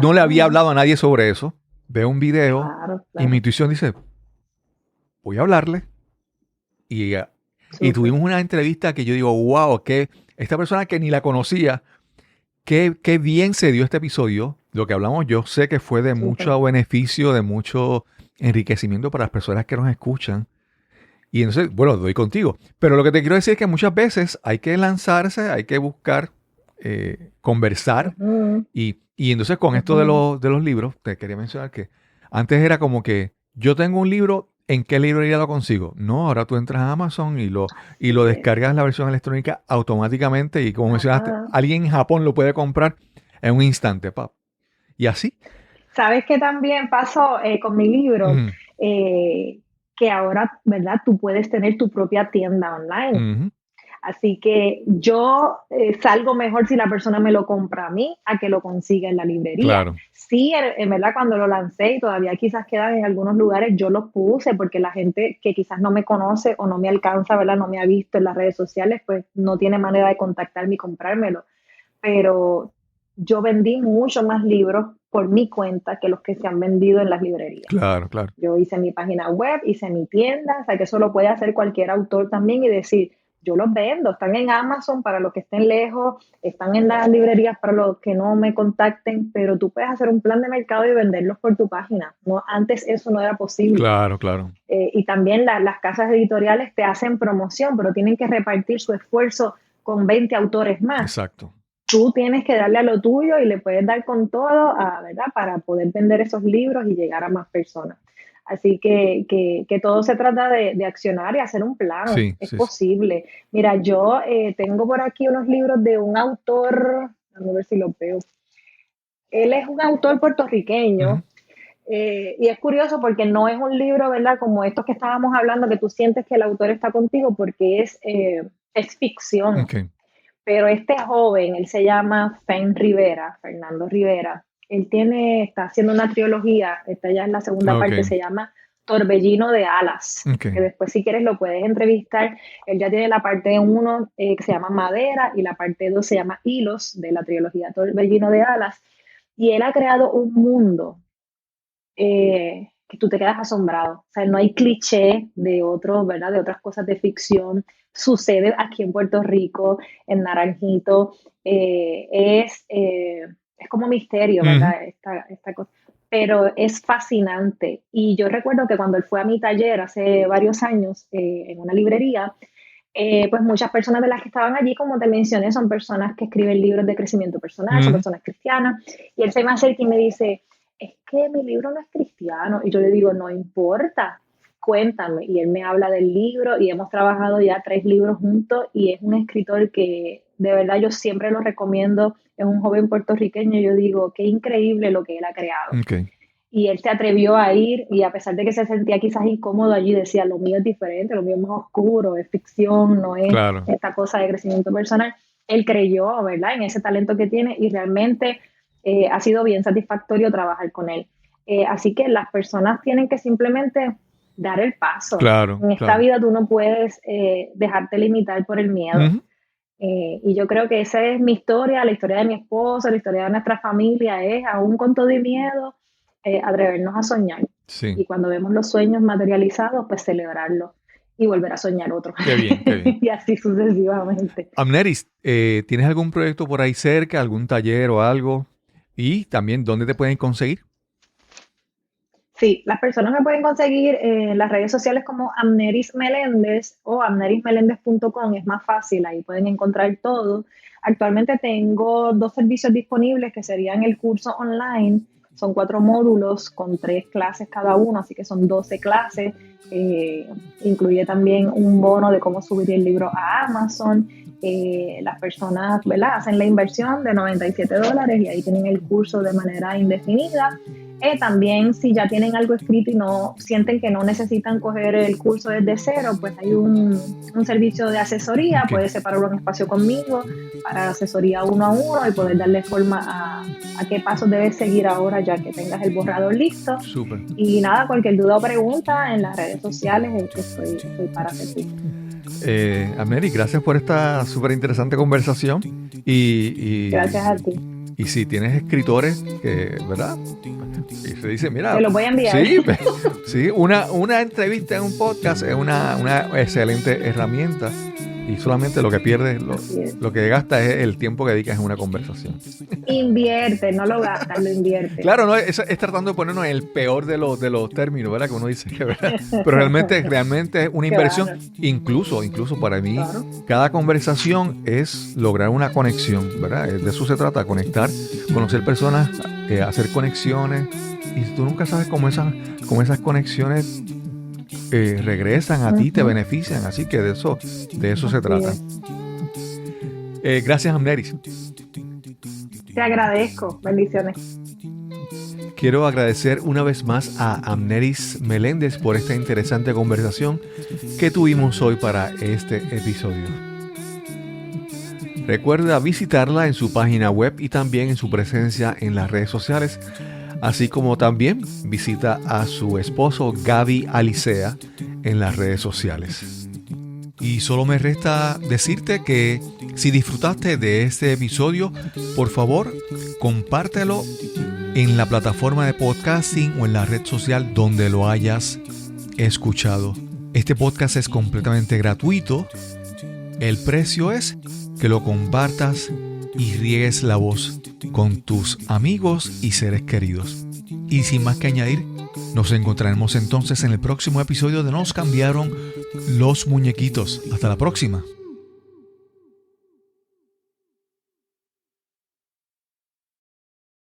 no le había Ajá, hablado a nadie sobre eso. Veo un video claro, y mi claro. intuición dice, voy a hablarle. Y Súper, tuvimos una entrevista que yo digo, wow, que esta persona que ni la conocía, qué bien se dio este episodio. Lo que hablamos yo sé que fue de súper. mucho beneficio, de mucho enriquecimiento para las personas que nos escuchan. Y entonces, bueno, doy contigo. Pero lo que te quiero decir es que muchas veces hay que lanzarse, hay que buscar, conversar. Ujú, Y entonces con esto de ujú. los libros, te quería mencionar que antes era como que yo tengo un libro, ¿en qué librería lo consigo? No, ahora tú entras a Amazon y lo Sí. descargas la versión electrónica automáticamente. Y como mencionaste, Ajá. alguien en Japón lo puede comprar en un instante, pap. Y así. ¿Sabes qué también pasó con mi libro? Ujú, Eh, que ahora, ¿verdad? Tú puedes tener tu propia tienda online. ujú, Así que yo salgo mejor si la persona me lo compra a mí a que lo consiga en la librería. claro, Sí, en verdad cuando lo lancé y todavía quizás quedan en algunos lugares, yo los puse porque la gente que quizás no me conoce o no me alcanza, ¿verdad? No me ha visto en las redes sociales, pues no tiene manera de contactarme y comprármelo. Pero yo vendí mucho más libros por mi cuenta que los que se han vendido en las librerías. Claro, claro. Yo hice mi página web, hice mi tienda, o sea que eso lo puede hacer cualquier autor también y decir, yo los vendo, están en Amazon para los que estén lejos, están en las librerías para los que no me contacten, pero tú puedes hacer un plan de mercado y venderlos por tu página. No, antes eso no era posible. Claro, claro. Y también las casas editoriales te hacen promoción, pero tienen que repartir su esfuerzo con 20 autores más. Exacto. Tú tienes que darle a lo tuyo y le puedes dar con todo, ¿verdad? Para poder vender esos libros y llegar a más personas. Así que todo se trata de accionar y hacer un plan. Sí, es sí, posible. Mira, yo tengo por aquí unos libros de un autor, vamos a ver si lo veo. Él es un autor puertorriqueño. Ujú. Y es curioso porque no es un libro, ¿verdad? Como estos que estábamos hablando, que tú sientes que el autor está contigo porque es ficción. Okay. Pero este joven, él se llama Fernando Rivera. Él está haciendo una trilogía, esta ya es la segunda parte, se llama Torbellino de Alas. Okay. Que después, si quieres, lo puedes entrevistar. Él ya tiene la parte 1 que se llama Madera y la parte 2 se llama Hilos, de la trilogía Torbellino de Alas. Y él ha creado un mundo que tú te quedas asombrado. O sea, no hay cliché de otros, ¿verdad? De otras cosas de ficción. Sucede aquí en Puerto Rico, en Naranjito. Es como misterio, ¿verdad? Esta cosa. Pero es fascinante. Y yo recuerdo que cuando él fue a mi taller hace varios años en una librería, pues muchas personas de las que estaban allí, como te mencioné, son personas que escriben libros de crecimiento personal, son personas cristianas. Y él se me acerca y me dice, es que mi libro no es cristiano. Y yo le digo, no importa, cuéntame. Y él me habla del libro y hemos trabajado ya 3 libros juntos y es un escritor que de verdad yo siempre lo recomiendo. Es un joven puertorriqueño y yo digo, qué increíble lo que él ha creado. Okay. Y él se atrevió a ir y a pesar de que se sentía quizás incómodo allí, decía, lo mío es diferente, lo mío es más oscuro, es ficción, no es esta cosa de crecimiento personal. Él creyó, ¿verdad?, en ese talento que tiene y realmente ha sido bien satisfactorio trabajar con él. Así que las personas tienen que simplemente dar el paso. En esta vida tú no puedes dejarte limitar por el miedo. Y yo creo que esa es mi historia, la historia de mi esposo, la historia de nuestra familia, es aún con todo y miedo, atrevernos a soñar. Sí. Y cuando vemos los sueños materializados, pues celebrarlos y volver a soñar otro. Qué bien, qué bien. Y así sucesivamente. Amneris, ¿tienes algún proyecto por ahí cerca, algún taller o algo? Y también, ¿dónde te pueden conseguir? Sí, las personas me pueden conseguir en las redes sociales como Amneris Meléndez o amnerismeléndez.com, es más fácil, ahí pueden encontrar todo. Actualmente tengo 2 servicios disponibles que serían el curso online, son 4 módulos con 3 clases cada uno, así que son 12 clases. Incluye también un bono de cómo subir el libro a Amazon. Las personas, ¿verdad?, hacen la inversión de $97 y ahí tienen el curso de manera indefinida. También si ya tienen algo escrito y no sienten que no necesitan coger el curso desde cero, pues hay un servicio de asesoría. Puedes separar un espacio conmigo para asesoría 1 a 1 y poder darle forma a qué pasos debes seguir ahora ya que tengas el borrador listo. Súper. Y nada, cualquier duda o pregunta en las redes sociales, estoy para servir. Amneris, gracias por esta súper interesante conversación. Gracias a ti. Y si tienes escritores que, ¿verdad? Y se dice, mira, te lo voy a enviar. Sí, sí, una entrevista en un podcast es una excelente herramienta. Y solamente lo que pierdes, lo que gastas es el tiempo que dedicas en una conversación. Invierte, no lo gastas, lo invierte. Claro, no, es tratando de ponernos en el peor de los términos, ¿verdad? Que uno dice que, ¿verdad? Pero realmente es una inversión. Claro. Incluso para mí, claro, cada conversación es lograr una conexión, ¿verdad? De eso se trata, conectar, conocer personas, hacer conexiones. Y tú nunca sabes cómo esas conexiones regresan a ti, te benefician, así que de eso se trata. Gracias, Amneris. Te agradezco, bendiciones. Quiero agradecer una vez más a Amneris Meléndez por esta interesante conversación que tuvimos hoy para este episodio. Recuerda visitarla en su página web y también en su presencia en las redes sociales. Así como también visita a su esposo Gaby Alicea en las redes sociales. Y solo me resta decirte que si disfrutaste de este episodio, por favor, compártelo en la plataforma de podcasting o en la red social donde lo hayas escuchado. Este podcast es completamente gratuito. El precio es que lo compartas y riegues la voz con tus amigos y seres queridos. Y sin más que añadir, nos encontraremos entonces en el próximo episodio de Nos cambiaron los muñequitos. Hasta la próxima.